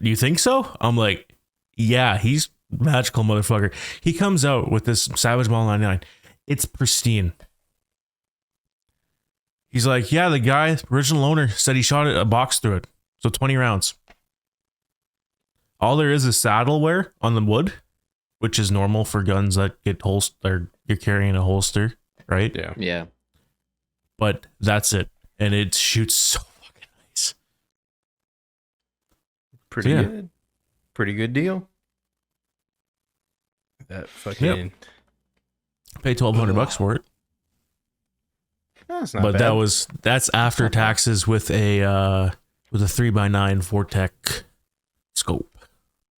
you think so? I'm like, yeah, he's magical, motherfucker. He comes out with this Savage Model 99. It's pristine. He's like, yeah, the guy, original owner, said he shot a box through it. So 20 rounds. All there is saddle wear on the wood, which is normal for guns that get holster. You're carrying a holster, right? Yeah. Yeah. But that's it. And it shoots so fucking nice. Pretty Yeah. good. Pretty good deal. That fucking... Pay $1,200 for it. That's not But bad. that's after taxes with a 3x9 Vortec scope.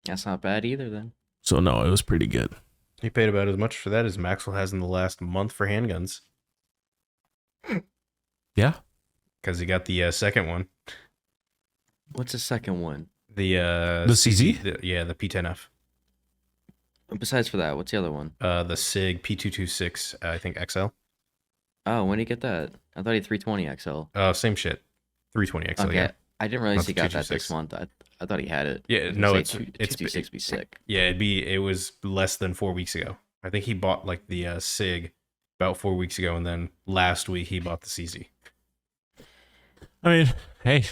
That's not bad either then. So no, it was pretty good. He paid about as much for that as Maxwell has in the last month for handguns. Yeah. Because he got the second one. What's the second one? The CZ? The P10F. Besides for that, what's the other one? The SIG P226, I think XL. Oh, when did he get that? I thought he had 320 XL. Same shit. 320 XL, Okay. yeah. I didn't realize Not he the got that 226. this month. I thought he had it. Yeah, no, it's 226 be sick. Yeah, it was less than 4 weeks ago. I think he bought like the SIG about 4 weeks ago, and then last week he bought the CZ. I mean, hey,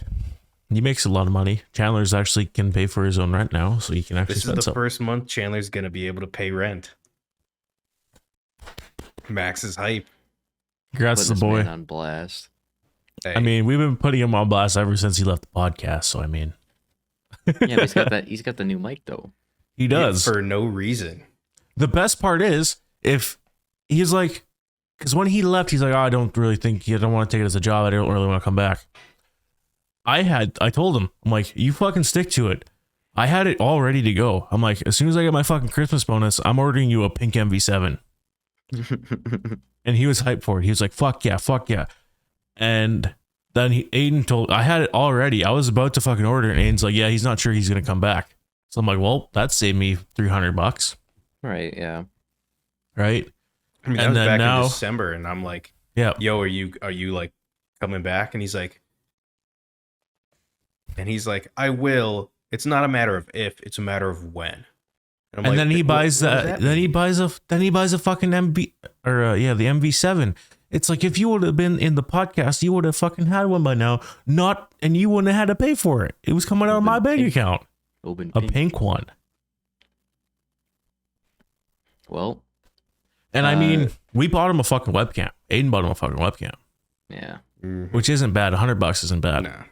he makes a lot of money. Chandler's actually can pay for his own rent now, so he can actually This is spend the some. first month Chandler's gonna be able to pay rent. Max is hype. Congrats to the Putting this boy. man on blast. Hey, I mean, we've been putting him on blast ever since he left the podcast. So I mean, Yeah, but he's got that. He's got the new mic though. he does. for no reason. The best part is if he's like, because when he left, he's like, oh, I don't really think I don't want to take it as a job. I don't really want to come back. I told him, I'm like, you fucking stick to it. I had it all ready to go. I'm like, as soon as I get my fucking Christmas bonus, I'm ordering you a pink MV7. And he was hyped for it. He was like, fuck yeah, fuck yeah. And then Aidan told, I had it already. I was about to fucking order it. And Aidan's like, yeah, he's not sure he's going to come back. So I'm like, well, that saved me $300. Right. Yeah. Right. I mean, And that was then back now- in December, and I'm like, Yeah. yo, are you like coming back? And he's like, I will. It's not a matter of if, it's a matter of when. I'm And like, then he "What- buys what does that. that Then he mean?" buys a fucking MV or the MV7. It's like if you would have been in the podcast, you would have fucking had one by now. And you wouldn't have had to pay for it. It was coming out of my bank Pink. account. Open A pink. pink one. Well, And I mean, we bought him a fucking webcam. Aidan bought him a fucking webcam, yeah. Mhm. which isn't bad. $100 isn't bad. Nah.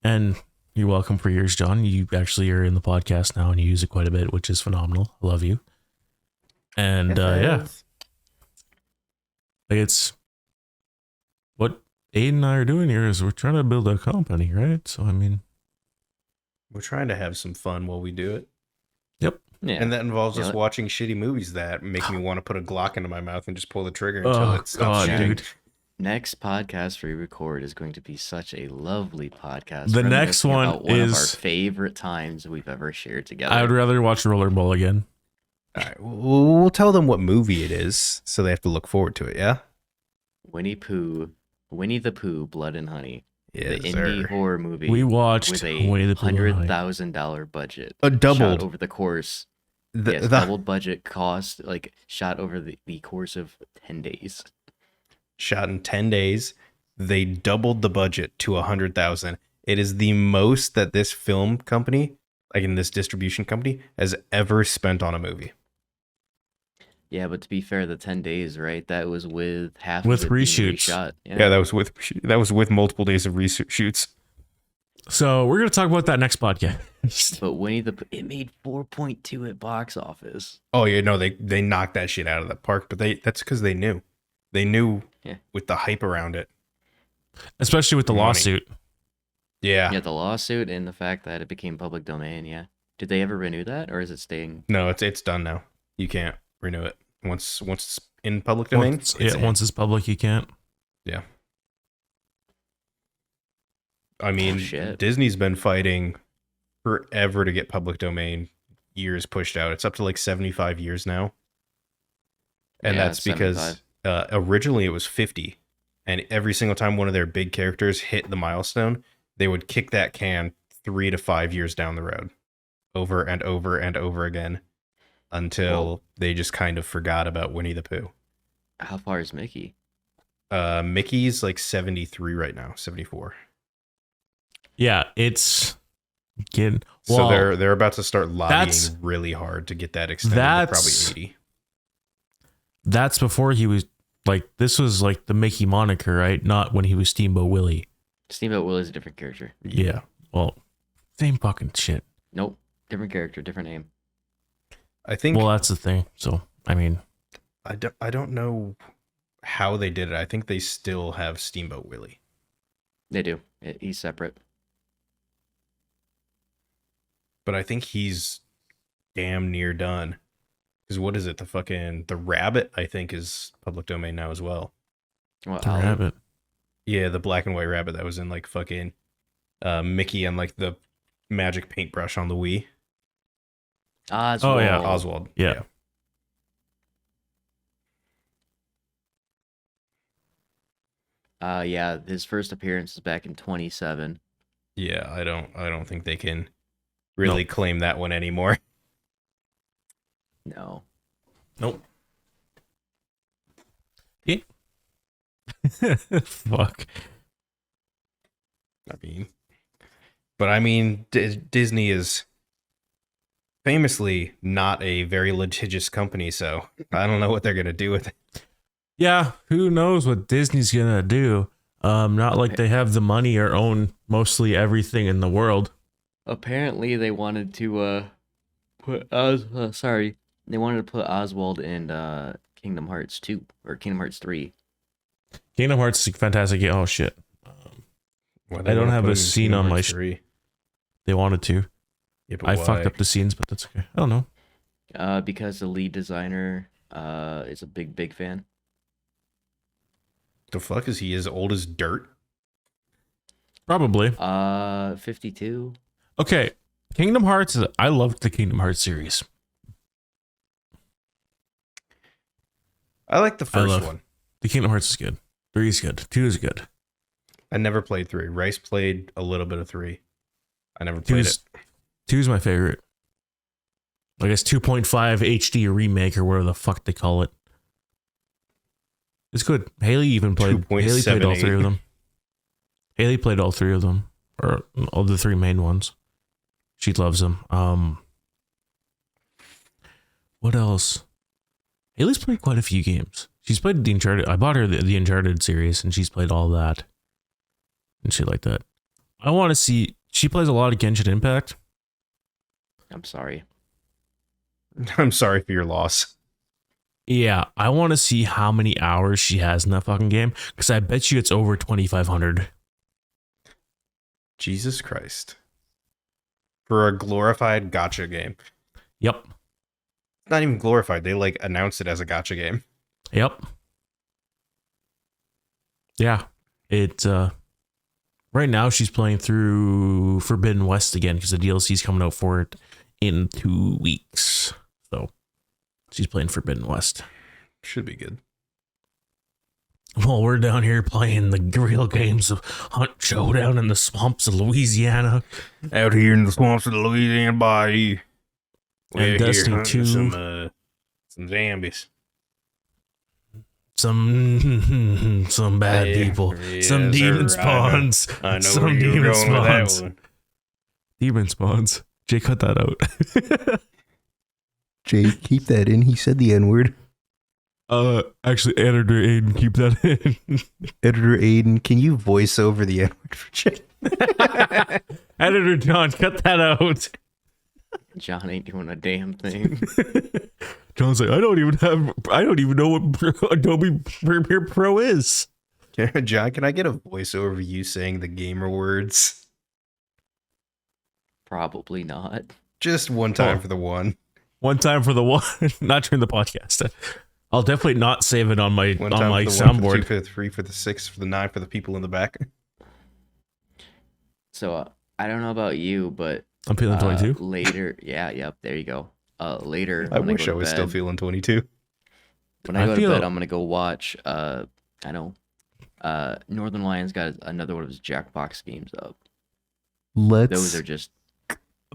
And you're welcome for yours, John. You actually are in the podcast now and you use it quite a bit, which is phenomenal. I love you. And yeah, like it's what Aidan and I are doing here is we're trying to build a company, right? So I mean, We're trying to have some fun while we do it. Yeah. And that involves Yeah, us let- watching shitty movies that make me want to put a Glock into my mouth and just pull the trigger until Oh, it stops God, shooting. dude. Next podcast we record is going to be such a lovely podcast. The next reminiscing one about one of our is- favorite times we've ever shared together. I would rather watch Rollerball again. All right, we'll tell them what movie it is, so they have to look forward to it. Yeah. Winnie the Pooh, Blood and Honey. The Yes, indie sir. horror movie We watched with a Winnie the Pooh. $100,000 budget. A doubled. Shot over the course. The, Doubled budget cost, like shot over the course of 10 days. Shot in 10 days. They doubled the budget to 100,000. It is the most that this film company, like in this distribution company, has ever spent on a movie. Yeah, but to be fair, the 10 days, right? That was with half With of it being reshoots. reshot. Yeah, that was with multiple days of reshoots. So we're gonna talk about that next podcast. But it made 4.2 at box office. Oh yeah, no, they knocked that shit out of the park, but that's because they knew with the hype around it, Especially with the Money. lawsuit. Yeah. Yeah, the lawsuit and the fact that it became public domain. Yeah, did they ever renew that, or is it staying? No, it's done now. You can't renew it once it's in public domain. Once it's public, you can't. Yeah. I mean, shit. Disney's been fighting forever to get public domain. Years pushed out. It's up to like 75 years now. And Yeah, that's because originally it was 50. And every single time one of their big characters hit the milestone, they would kick that can 3 to 5 years down the road, over and over and over again, until they just kind of forgot about Winnie the Pooh. How far is Mickey? Mickey's like 73 right now, 74. Yeah, it's getting. So Well, they're about to start lobbying that's- really hard to get that extended to probably 80. that's before he was like. This was like the Mickey moniker, right? Not when he was Steamboat Willie. Steamboat Willie is a different character. Yeah. Well, same fucking shit. Nope, different character, different name. I think. Well, that's the thing. So I mean, I don't know how they did it. I think they still have Steamboat Willie. They do. He's separate. But I think he's damn near done. Because what is it? The rabbit, I think, is public domain now as well. Well, the rabbit. Yeah, the black and white rabbit that was in like fucking Mickey and like the magic paintbrush on the Wii. Oswald. Oh, yeah. Oswald. Yeah. Yeah, his first appearance is back in 27. Yeah, I don't think they can really claim that one anymore. No. Nope. Yeah. Fuck. I mean, Disney is famously not a very litigious company, so I don't know what they're gonna do with it. Yeah, who knows what Disney's gonna do? Not like they have the money or own mostly everything in the world. Apparently, they wanted to put they wanted to put Oswald in Kingdom Hearts 2 or Kingdom Hearts 3. Kingdom Hearts is a fantastic game. Oh shit. I don't have a scene on my. They wanted to. Yeah, but I why? fucked up the scenes, but that's okay. I don't know. Because the lead designer is a big fan. The fuck is he as old as dirt? Probably. 52. Okay. Kingdom Hearts. I loved the Kingdom Hearts series. I like the first one. The Kingdom Hearts is good. 3 is good. 2 is good. I never played 3. Rice played a little bit of 3. I never played it. 2 is my favorite. I guess 2.5 HD remake or whatever the fuck they call it. It's good. Haley even played. Haley played all 3 of them. Haley played all 3 of them, or all the 3 main ones. She loves them. What else? Haley's played quite a few games. She's played the Uncharted. I bought her the Uncharted series, and she's played all that and shit like that. I want to see. She plays a lot of Genshin Impact. I'm sorry. I'm sorry for your loss. Yeah, I want to see how many hours she has in that fucking game, because I bet you it's over 2,500. Jesus Christ. For a glorified gacha game. Yep. Not even glorified. They like announced it as a gacha game. Yep. Yeah. It right now she's playing through Forbidden West again because the DLC's coming out for it in 2 weeks. So she's playing Forbidden West. Should be good. While we're down here playing the real games of Hunt Showdown in the swamps of Louisiana. Out here in the swamps of the Louisiana Bayou. And Destiny 2. Some zombies. Some bad people. Yes, some demon sir, spawns. I know some where you're demon going with that spawns. one. Demon spawns. Jay, cut that out. Jay, keep that in. He said the N-word. Actually, editor Aidan, keep that in. Editor Aidan, can you voice over the N-word for Jay? Editor John, cut that out. John ain't doing a damn thing. John's like, I don't even know what Adobe Premiere Pro is. John, can I get a voiceover of you saying the gamer words? Probably not. Just one time for the one. One time for the one, not during the podcast. I'll definitely not save it on my One time my for the 1, for the 2, soundboard. for the 3, for the 6, for the 9, for the people in the back. So I don't know about you, but I'm feeling 22. later, yep, there you go. Later, I when wish go I to was still bed- feeling 22. When I go feel- to bed, I'm gonna go watch. Northern Lions got another one of his Jackbox games up. Let's Those are just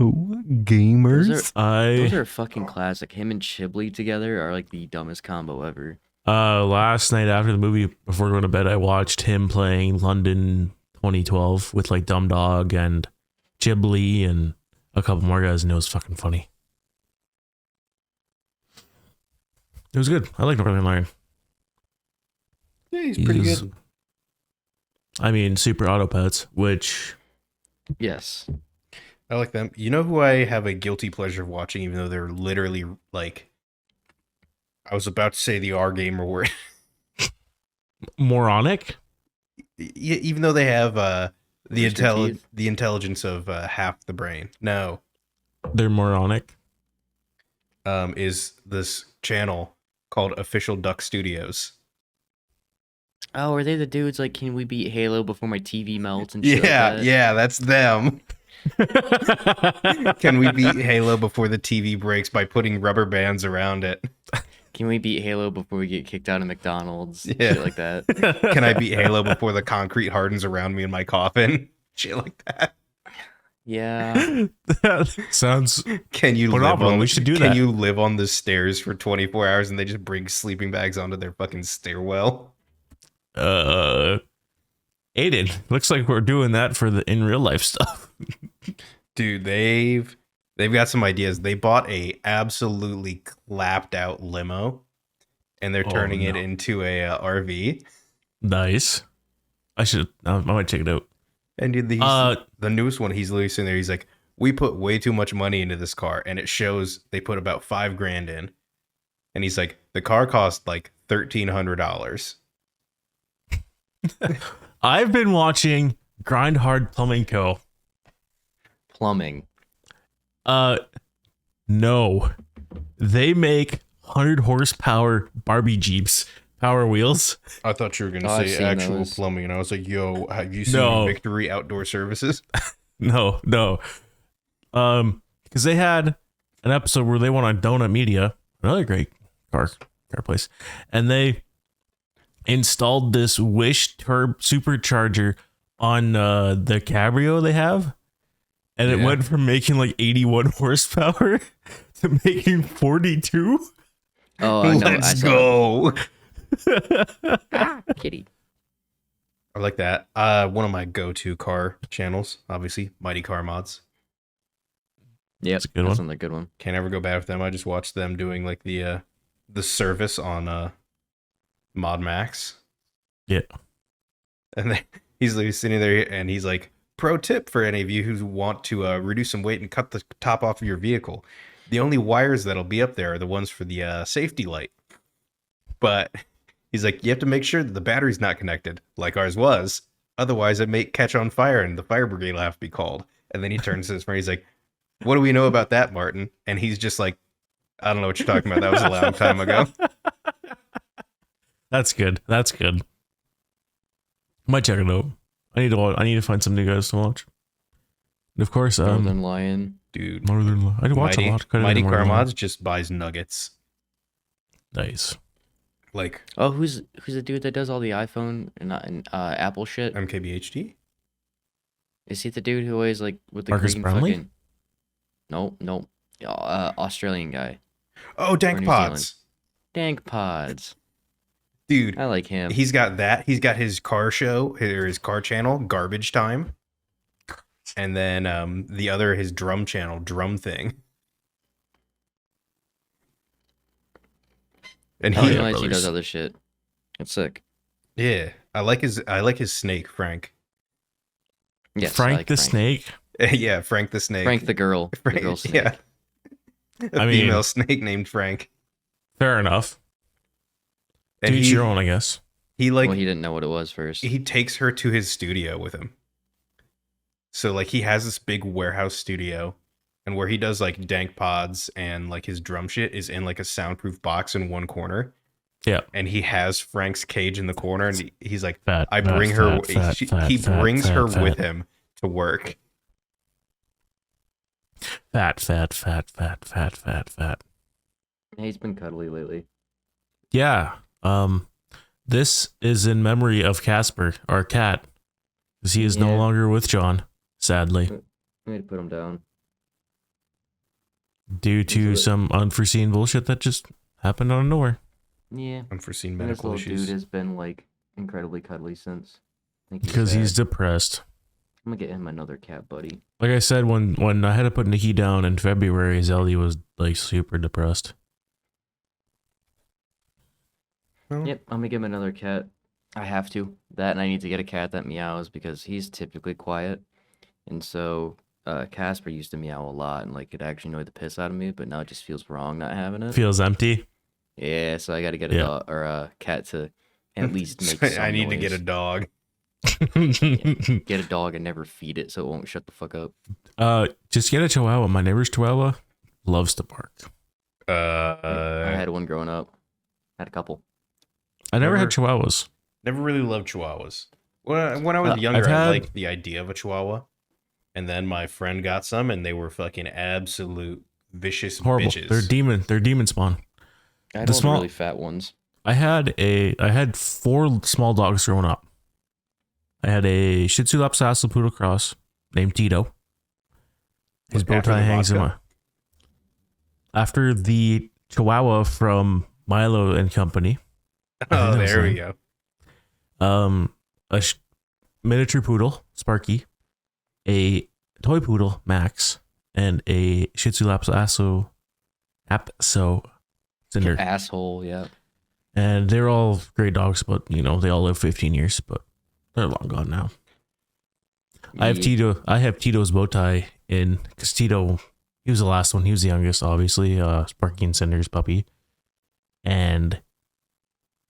gamers. those are fucking classic. Him and Chibley together are like the dumbest combo ever. Last night after the movie, before going to bed, I watched him playing London 2012 with like Dumb Dog and Ghibli and a couple more guys, and it was fucking funny. It was good. I like Northern Lion. Yeah, he's pretty He's- good. I mean, Super Auto Pets, which Yes. I like them. You know who I have a guilty pleasure of watching, even though they're literally like, I was about to say the R gamer word. moronic. Even though they have the Rooster Teeth? the intelligence of half the brain. No, They're moronic. is this channel called Official Duck Studios. Oh, are they the dudes like, can we beat Halo before my TV melts and shit like that? Yeah, that's them. Can we beat Halo before the TV breaks by putting rubber bands around it? Can we beat Halo before we get kicked out of McDonald's? Yeah. Shit like that. Can I beat Halo before the concrete hardens around me in my coffin? Shit like that. Yeah. That sounds Can you live phenomenal. on? We should do Can that. you live on the stairs for 24 hours and they just bring sleeping bags onto their fucking stairwell? Aidan, looks like we're doing that for the in real life stuff. Dude, they've got some ideas. They bought a absolutely clapped out limo, and they're Oh, turning it no. into a RV. Nice. I might check it out. And the newest one, he's literally sitting there. He's like, "We put way too much money into this car," and it shows they put about $5,000 in. And he's like, "The car cost like $1,300." I've been watching Grind Hard Plumbing Co. Plumbing. No. They make 100 horsepower Barbie Jeeps, Power Wheels. I thought you were gonna Oh, I've say seen actual those. plumbing, and I was like, "Yo, have you seen No. Victory Outdoor Services?" No. Because they had an episode where they went on Donut Media, another great car place, and they installed this Wish supercharger on the Cabrio they have, and it Yeah. went from making like 81 horsepower to making 42. Oh, I know. I Let's saw go. it. Kitty. I like that. One of my go-to car channels, obviously, Mighty Car Mods. Yep. That's a good That's one. another good one. Can't ever go bad with them. I just watched them doing like the service on Mod Max. Yeah. And then he's like sitting there and he's like, "Pro tip for any of you who want to reduce some weight and cut the top off of your vehicle. The only wires that'll be up there are the ones for the safety light. But he's like, you have to make sure that the battery's not connected, like ours was. Otherwise, it may catch on fire and the fire brigade will have to be called." And then he turns to his friend. He's like, "What do we know about that, Martin?" And he's just like, "I don't know what you're talking about. That was a long time ago." That's good. That's good. Might check it out. I need to find some new guys to watch. And of course, Northern Lion. Dude, Northern. I watch a lot. quite a bit Mighty of Car Northern Lion. Mods just buys nuggets. Nice. Like Oh, who's the dude that does all the iPhone and Apple shit? MKBHD? Is he the dude who always like with the Marcus green Brownlee? fucking? Nope. Australian guy Oh, or Dank New Zealand. Pods. Dank Pods. Dude, I like him. he's got that. He's got his car show or his car channel, Garbage Time. And then the other, his drum channel, Drum Thing. And I didn't he, realize he brothers. does other shit. It's sick. yeah, I like his snake, Frank. Yes, I Frank like the Snake. Yeah, Frank the snake. Frank the girl. The girl snake. Yeah. A I mean- female snake named Frank. Fair enough. And To each your own, I guess. he like Well, he didn't know what it was first. he takes her to his studio with him. So like he has this big warehouse studio, and where he does like dank pods and like his drum shit is in like a soundproof box in one corner. Yeah. And he has Frank's cage in the corner, and he's like, Fat. I fat, bring her. fat, fat, he fat, he fat, brings fat, her fat, with him to work. Fat. He's been cuddly lately. Yeah. This is in memory of Casper, our cat, because he is no Yeah. longer with John, sadly, I need to put him down. due to Is it- some unforeseen bullshit that just happened out of nowhere. Yeah. Unforeseen And this medical little issues. dude has been like incredibly cuddly since. I think Because he's sad. depressed. I'm gonna get him another cat buddy. Like I said, when I had to put Nikki down in February, Zeldy was like super depressed. Well, Yep, I'm gonna give him another cat. I have to. That and I need to get a cat that meows because he's typically quiet. And so Casper used to meow a lot and like it actually annoyed the piss out of me, but now it just feels wrong not having it. Feels empty. Yeah, so I gotta get a Yeah. dog or a cat to at least make some I need to get a noise. dog. Get a dog and never feed it so it won't shut the fuck up. Just get a Chihuahua. My neighbor's Chihuahua loves to bark. I had one growing up. Had a couple. I never had Never- Chihuahuas. Never really loved Chihuahuas. When I was I've younger, I had- liked the idea of a Chihuahua. And then my friend got some, and they were fucking absolute vicious Horrible. bitches. They're demon spawn. I had The all small- the really fat ones. I had 4 small dogs growing up. I had a Shih Tzu Lhasa Poodle Cross named Tito. His bow After tie the hangs in my. vodka? After the Chihuahua from Milo and Company. Oh, that was there we him. go. Miniature poodle, Sparky, a toy poodle, Max, and a Shih Tzu Lhasa Cinder. Asshole, yeah. And they're all great dogs, but they all live 15 years, but they're long gone now. I have Tito's bow tie in because Tito, he was the last one. He was the youngest, obviously. Sparky and Cinder's puppy, and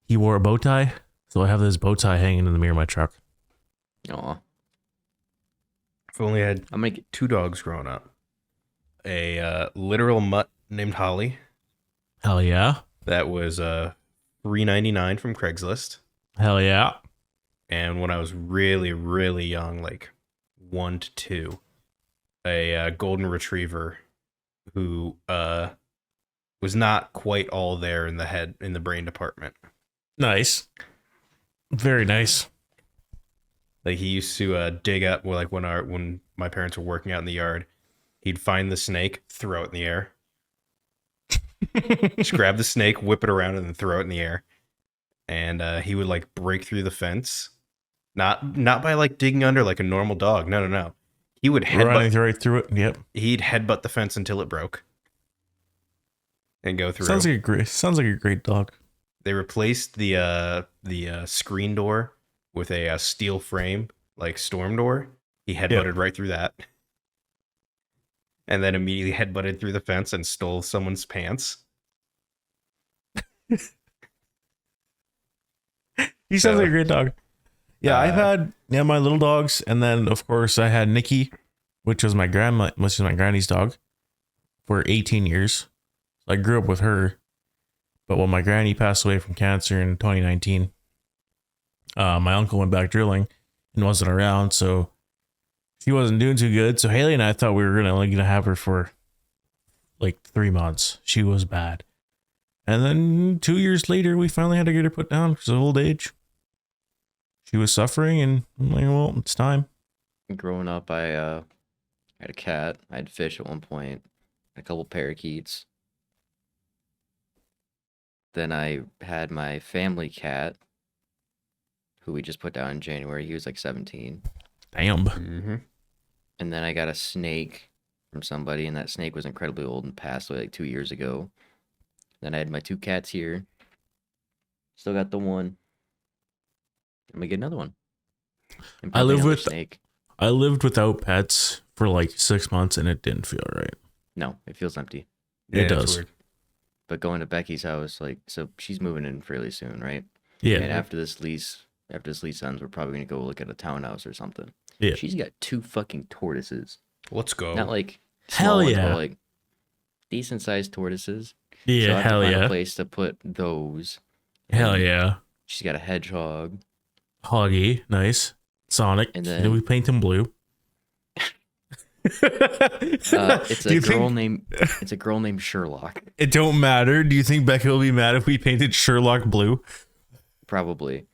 he wore a bow tie, so I have this bow tie hanging in the mirror of my truck. Aw. I've only had I'm gonna get 2 dogs growing up. A literal mutt named Holly. Hell yeah, That was $3.99 from Craigslist. hell yeah. And when I was really, really young, like 1 to 2, a golden retriever who was not quite all there in the brain department. Nice, very nice. Like he used to dig up, well, like when my parents were working out in the yard, he'd find the snake, throw it in the air. Just grab the snake, whip it around, and then throw it in the air. And he would like break through the fence, not by like digging under like a normal dog. No. He would Running headbutt. right through it. Yep. He'd headbutt the fence until it broke, and go through. Sounds like a great dog. They replaced the screen door with a steel frame, like storm door. He headbutted right through that, and then immediately headbutted through the fence and stole someone's pants. He sounds So, like a great dog. Yeah, I've had my little dogs, and then of course I had Nikki, which was my granny's dog, for 18 years. I grew up with her, but when my granny passed away from cancer in 2019, my uncle went back drilling and wasn't around, so she wasn't doing too good. So Haley and I thought we were gonna have her for like 3 months. She was bad, And then 2 years later, we finally had to get her put down because of old age. She was suffering, and I'm like, well, it's time. Growing up, I had a cat. I had fish at one point, a couple parakeets. Then I had my family cat, who we just put down in January. He was like 17. Damn. Mm-hmm. And then I got a snake from somebody, and that snake was incredibly old and passed away like 2 years ago. Then I had my 2 cats here. Still got the one. I'm gonna get another one. And I probably live another with- snake. I lived without pets for like 6 months, and it didn't feel right. No, it feels empty. It It's does. weird. But going to Becky's house, like, so she's moving in fairly soon, right? Yeah. And after this lease ends, we're probably gonna go look at a townhouse or something. Yeah. She's got 2 fucking tortoises. Let's go. Not like Hell small ones, yeah. but like decent sized tortoises. So I Yeah, have to hell find yeah. a place to put those. Hell And yeah. She's got a hedgehog. Hoggy, nice. Sonic. And Did then- we paint him blue? It's Do a you girl think named Sherlock. it don't matter? Do you think Becca will be mad if we painted Sherlock blue? Probably.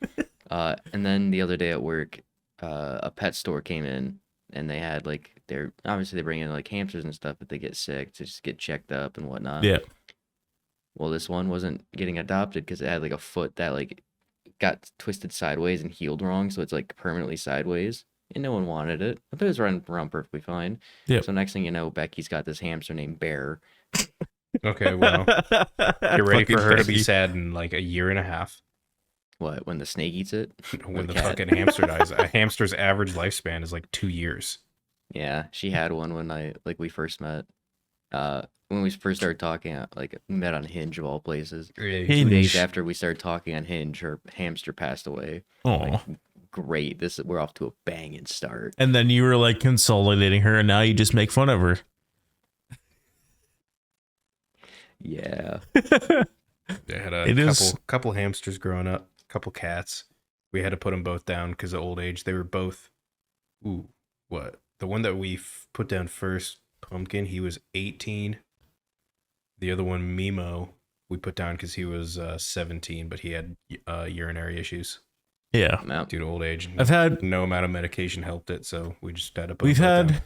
And then the other day at work, a pet store came in, and they had like they bring in like hamsters and stuff, but they get sick to just get checked up and whatnot. Yeah. Well, this one wasn't getting adopted because it had like a foot that like got twisted sideways and healed wrong, so it's like permanently sideways, and no one wanted it. But it was running around perfectly fine. Yep. So next thing you know, Becky's got this hamster named Bear. Okay, well, get ready Fucking for her to be Becky. sad in like a year and a half What, when the snake eats it? when the cat. fucking hamster dies. A hamster's average lifespan is like 2 years. Yeah, she had one when we first met. When we first started talking, like we met on Hinge of all places. 2 days Hinge. after we started talking on Hinge, her hamster passed away. Oh. Great, we're off to a banging start. And then you were like consolidating her, and now you just make fun of her. Yeah. I had It a is- couple hamsters growing up, couple cats. We had to put them both down because of old age. They were both, what? The one that we put down first, Pumpkin, he was 18. The other one, Mimo, we put down because he was 17, but he had urinary issues Yeah. Well, due to old age. I've had No amount of medication helped it, so we just had to put We've them both had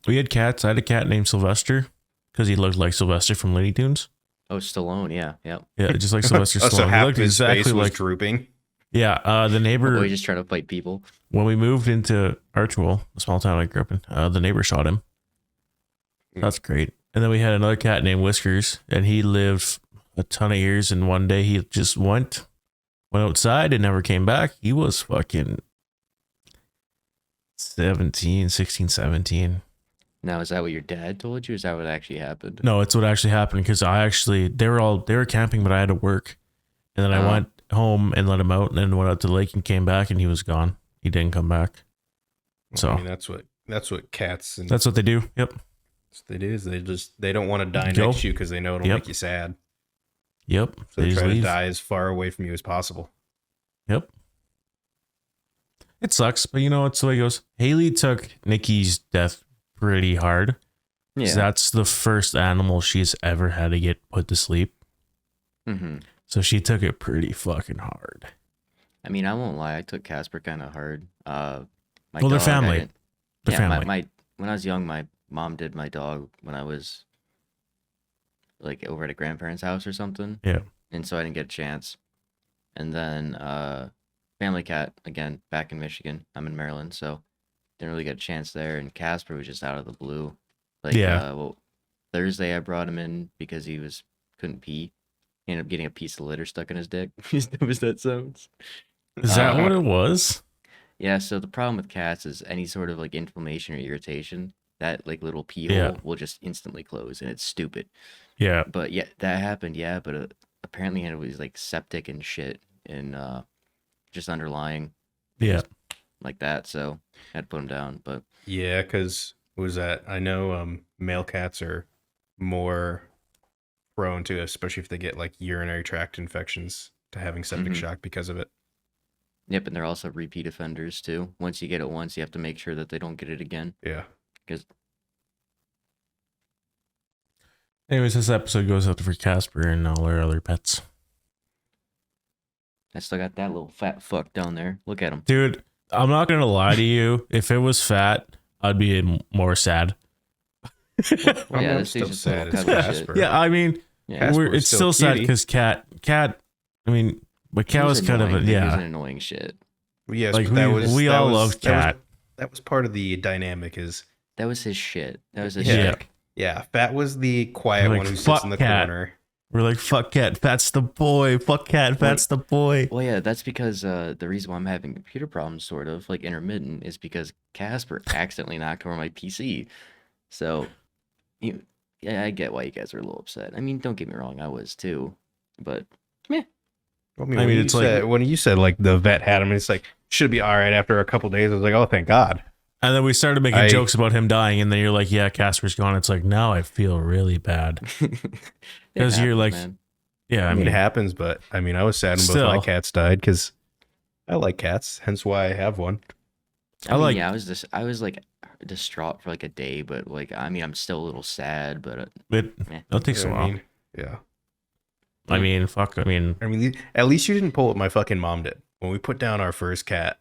we had cats. I had a cat named Sylvester because he looked like Sylvester from Looney Tunes. oh, Stallone, yeah. Yeah, just like down. Sylvester Oh, so Stallone. He half looked of his face exactly was like drooping. yeah. The neighbor Oh, he's just trying to fight people. when we moved into Archwell, the small town I grew up in, the neighbor shot him. That's great. And then we had another cat named Whiskers, and he lived a ton of years. And one day he just went outside and never came back. He was fucking 16, 17. Now, is that what your dad told you? Or is that what actually happened? No, it's what actually happened because they were camping, but I had to work, and then I Oh. went home and let him out, and then went out to the lake and came back, and he was gone. He didn't come back. So I mean, that's what cats and that's what they do. Yep. they do. Is they don't want to die Go. next to you because they know it'll Yep. make you sad. Yep. So They they just try to leave. die as far away from you as possible. Yep. It sucks, but you know, it's the way it goes. Haley took Nikki's death pretty hard. 'Cause Yeah. That's the first animal she's ever had to get put to sleep. Mm-hmm. So she took it pretty fucking hard. I mean, I won't lie. I took Casper kind of hard. My Well, they're dog, I family. didn't- The yeah, family. My when I was young, my mom did my dog when I was like over at a grandparent's house or something. Yeah. And so I didn't get a chance. And then family cat again back in Michigan. I'm in Maryland, so didn't really get a chance there. And Casper was just out of the blue. Like Yeah. Thursday I brought him in because he couldn't pee. He ended up getting a piece of litter stuck in his dick. As dumb as that sounds. Is that what it was? Yeah, so the problem with cats is any sort of like inflammation or irritation, that like little pee Yeah. hole will just instantly close, and it's stupid. Yeah. But yeah, that happened. Yeah, but apparently it was like septic and shit, and just underlying Yeah. like that. So I had to put him down. But Yeah, because was that? I know male cats are more prone to, especially if they get like urinary tract infections, to having septic Mhm. shock because of it. yep, and they're also repeat offenders too. Once you get it once, you have to make sure that they don't get it again. Yeah. Because Anyways, this episode goes out for Casper and all our other pets. I still got that little fat fuck down there. Look at him. Dude, I'm not going to lie to you. If it was fat, I'd be more sad. Well, I'm yeah, this still dude's just sad little as cuddly shit. Casper. Yeah, I mean, Yeah. Casper was it's still sad cutie. because cat, I mean, but Cat He was kind of annoying. a, He was yeah. an annoying shit. Yes, Like but that was we that all was- loved that was- Cat. That was part of the dynamic. Is That was his shit. That was his Yeah. shtick. yeah, Fat was the quiet Like, one who sits fuck in the Cat. corner. We're like, fuck Cat, Fat's the boy. Fuck Cat, Fat's the boy. Well, yeah, that's because the reason why I'm having computer problems, sort of like intermittent, is because Casper accidentally knocked over my PC. So, yeah, I get why you guys are a little upset. I mean, don't get me wrong, I was too, but I mean, when it's like- when you said like the vet had him, it's like should be all right after a couple days. I was like, oh, thank God. And then we started making I- jokes about him dying, and then you're like, yeah, Casper's gone. It's like, now I feel really bad. it 'Cause you're happens, like- man. I Yeah, mean, it happens, but I mean, I was sad when both Still. my cats died because I like cats, hence why I have one. I like- yeah, I was like distraught for like a day, but like, I mean, I'm still a little sad, but It'll take a I while. mean, yeah. I mean, fuck. I mean, I mean, at least you didn't pull what my fucking mom did. When we put down our first cat,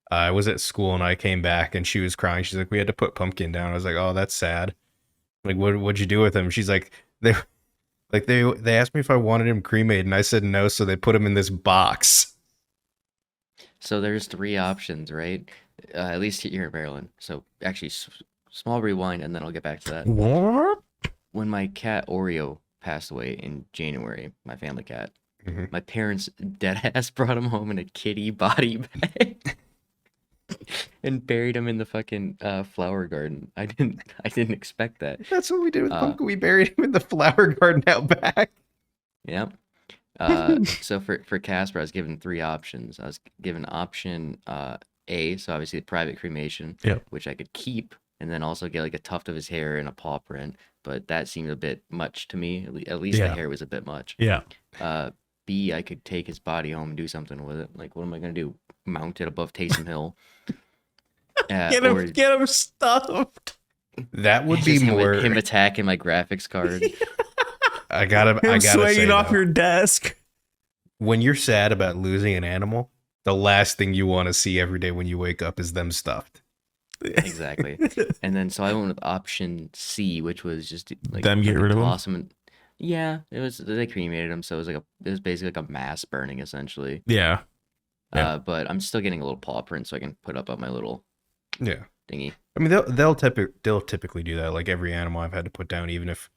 I was at school and I came back and she was crying. She's like, we had to put Pumpkin down. I was like, oh, that's sad. Like, what'd you do with him? She's like, they asked me if I wanted him cremated and I said no, so they put him in this box. so there's 3 options, right? At least here in Maryland. So actually, small rewind, and then I'll get back to that. what? When my cat Oreo passed away in January, my family cat, Mhm. my parents deadass brought him home in a kitty body bag and buried him in the fucking flower garden. I didn't expect that. That's what we did with Uh, Pumpkin. We buried him in the flower garden out back. Yep. So for Casper, I was given 3 options. I was given option A, so obviously the private cremation, Yep. which I could keep, and then also get like a tuft of his hair and a paw print. But that seemed a bit much to me. At least the Yeah. hair was a bit much. Yeah. B, I could take his body home and do something with it. Like, what am I gonna do? Mount it above Taysom Hill? Or Get him stuffed. That would it's be just more. him attacking my graphics card. I gotta Him say, swinging off though, your desk. when you're sad about losing an animal, the last thing you want to see every day when you wake up is them stuffed. Exactly. And then so I went with option C, which was just like Them get fucking rid of 'em? toss 'em and- yeah, it was they cremated him, so it was basically like a mass burning essentially. Yeah. Yeah. But I'm still getting a little paw print so I can put up on my little Yeah. thingy. I mean, they'll typically do that. Like every animal I've had to put down, even if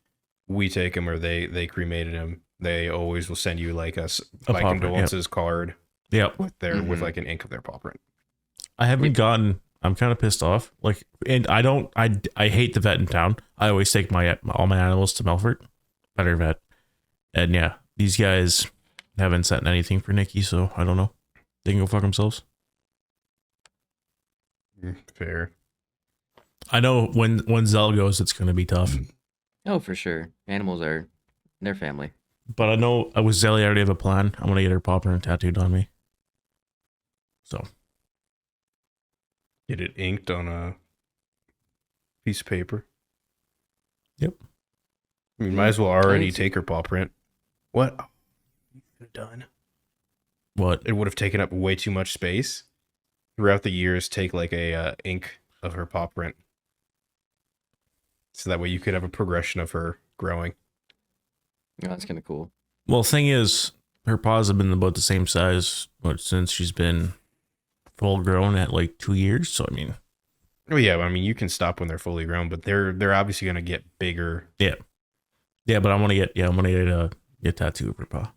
we take him or they cremated him, they always will send you like A my paw print, condolences card Yep. with with Mhm. like an ink of their paw print. I haven't gotten. I'm kind of pissed off. Like, and I don't. I hate the vet in town. I always take all my animals to Melfort, better vet, and yeah, these guys haven't sent anything for Nikki, so I don't know. They can go fuck themselves. Fair. I know when Zell goes, it's gonna be tough. Oh, for sure. Animals are their family. But I know with Zelly, I already have a plan. I'm gonna get her paw print tattooed on me. So Get it inked on a piece of paper. Yep. I mean, might as well already Nice. take her paw print. What? Oh, you could have done. what? It would have taken up way too much space. Throughout the years, take like a ink of her paw print, so that way you could have a progression of her growing. Oh, that's kind of cool. Well, thing is, her paws have been about the same size since she's been full grown at like 2 years. So I mean, Oh yeah, I mean you can stop when they're fully grown, but they're obviously gonna get bigger. yeah. But I want to get a tattoo of her paw.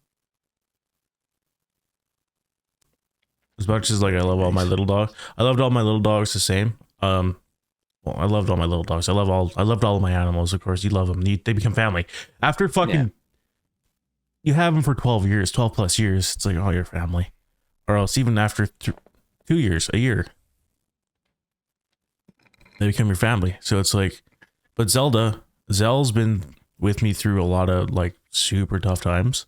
As much as like I love all my little dogs, I loved all my little dogs the same. Well, I loved all my little dogs. I loved all of my animals. Of course, you love them. They become family. After fucking, Yeah. you have them for 12 plus years. It's like, oh, you're family. Or else even after 2 years, a year, they become your family. So it's like, but Zell's been with me through a lot of like super tough times.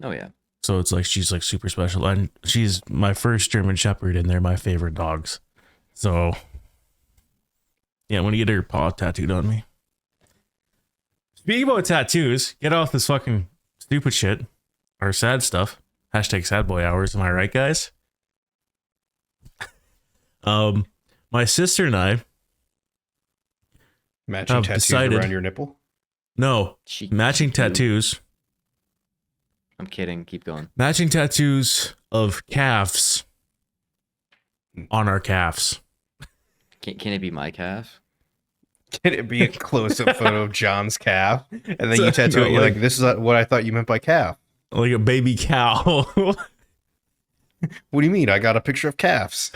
Oh yeah. So it's like she's like super special, and she's my first German Shepherd, and they're my favorite dogs. So yeah, I want to get her paw tattooed on me. Speaking about tattoos, get off this fucking stupid shit or sad stuff. Hashtag sad boy hours. Am I right, guys? My sister and I Matching I've tattoos decided- around your nipple. matching do. tattoos. I'm kidding. Keep going. Matching tattoos of calves on our calves. Can it be my calf? Can it be a close-up photo of John's calf? And then you tattoo No, it. You're like- like, this is what I thought you meant by calf. Like a baby cow. What do you mean? I got a picture of calves.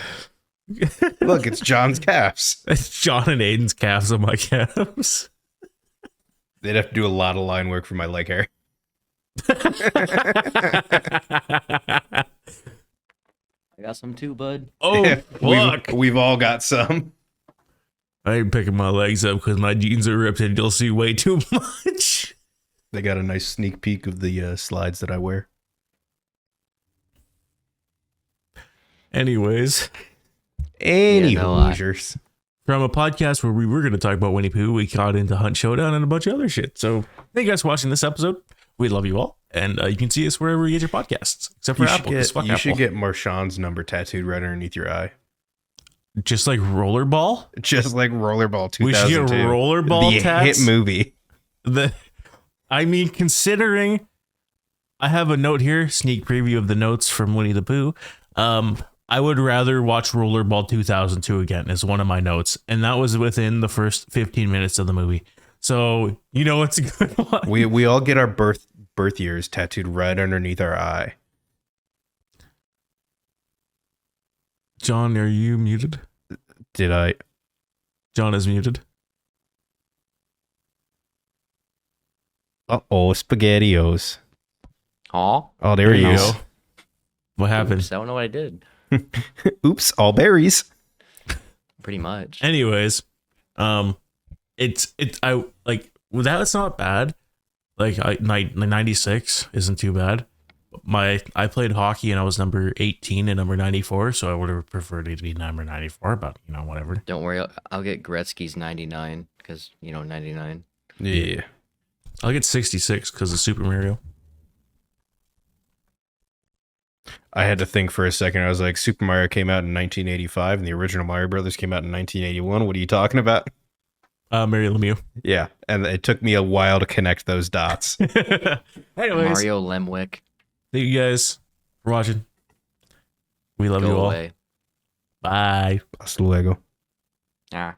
Look, it's John's calves. It's John and Aiden's calves on my calves. They'd have to do a lot of line work for my leg hair. I got some too, bud. Oh, fuck. we've all got some. I ain't picking my legs up because my jeans are ripped and you'll see way too much. They got a nice sneak peek of the slides that I wear. Anyways, Any Yeah, no, I- Hoosiers. from a podcast where we were going to talk about Winnie Pooh, we got into Hunt Showdown and a bunch of other shit. So thank you guys for watching this episode. We love you all. And you can see us wherever you get your podcasts, except for Apple. 'cause fuck You should Apple. get Marshawn's number tattooed right underneath your eye. Just like Rollerball. Just like Rollerball 2002. We should get Rollerball the tats. hit movie. I mean, considering I have a note here, sneak preview of the notes from Winnie the Pooh. I would rather watch Rollerball 2002 again is one of my notes. And that was within the first 15 minutes of the movie. So, you know, it's a good one. We all get our birth years tattooed right underneath our eye. John, are you muted? Did I? John is muted. Uh-oh, SpaghettiOs. Aw. Oh, there he you is. go. What happened? Oops, I don't know what I did. Oops, all berries. Pretty much. Anyways, I like that's not bad. Like 96 isn't too bad. I played hockey and I was number 18 and number 94, so I would have preferred it to be number 94, but you know, whatever. Don't worry. I'll get Gretzky's 99 because, 99. Yeah. I'll get 66 because of Super Mario. I had to think for a second. I was like, Super Mario came out in 1985 and the original Mario Brothers came out in 1981. What are you talking about? Mario Lemieux. Yeah, and it took me a while to connect those dots. Anyways, Mario Lemwick. thank you guys for watching. We love you Go all. away. Bye. Hasta luego. Ah.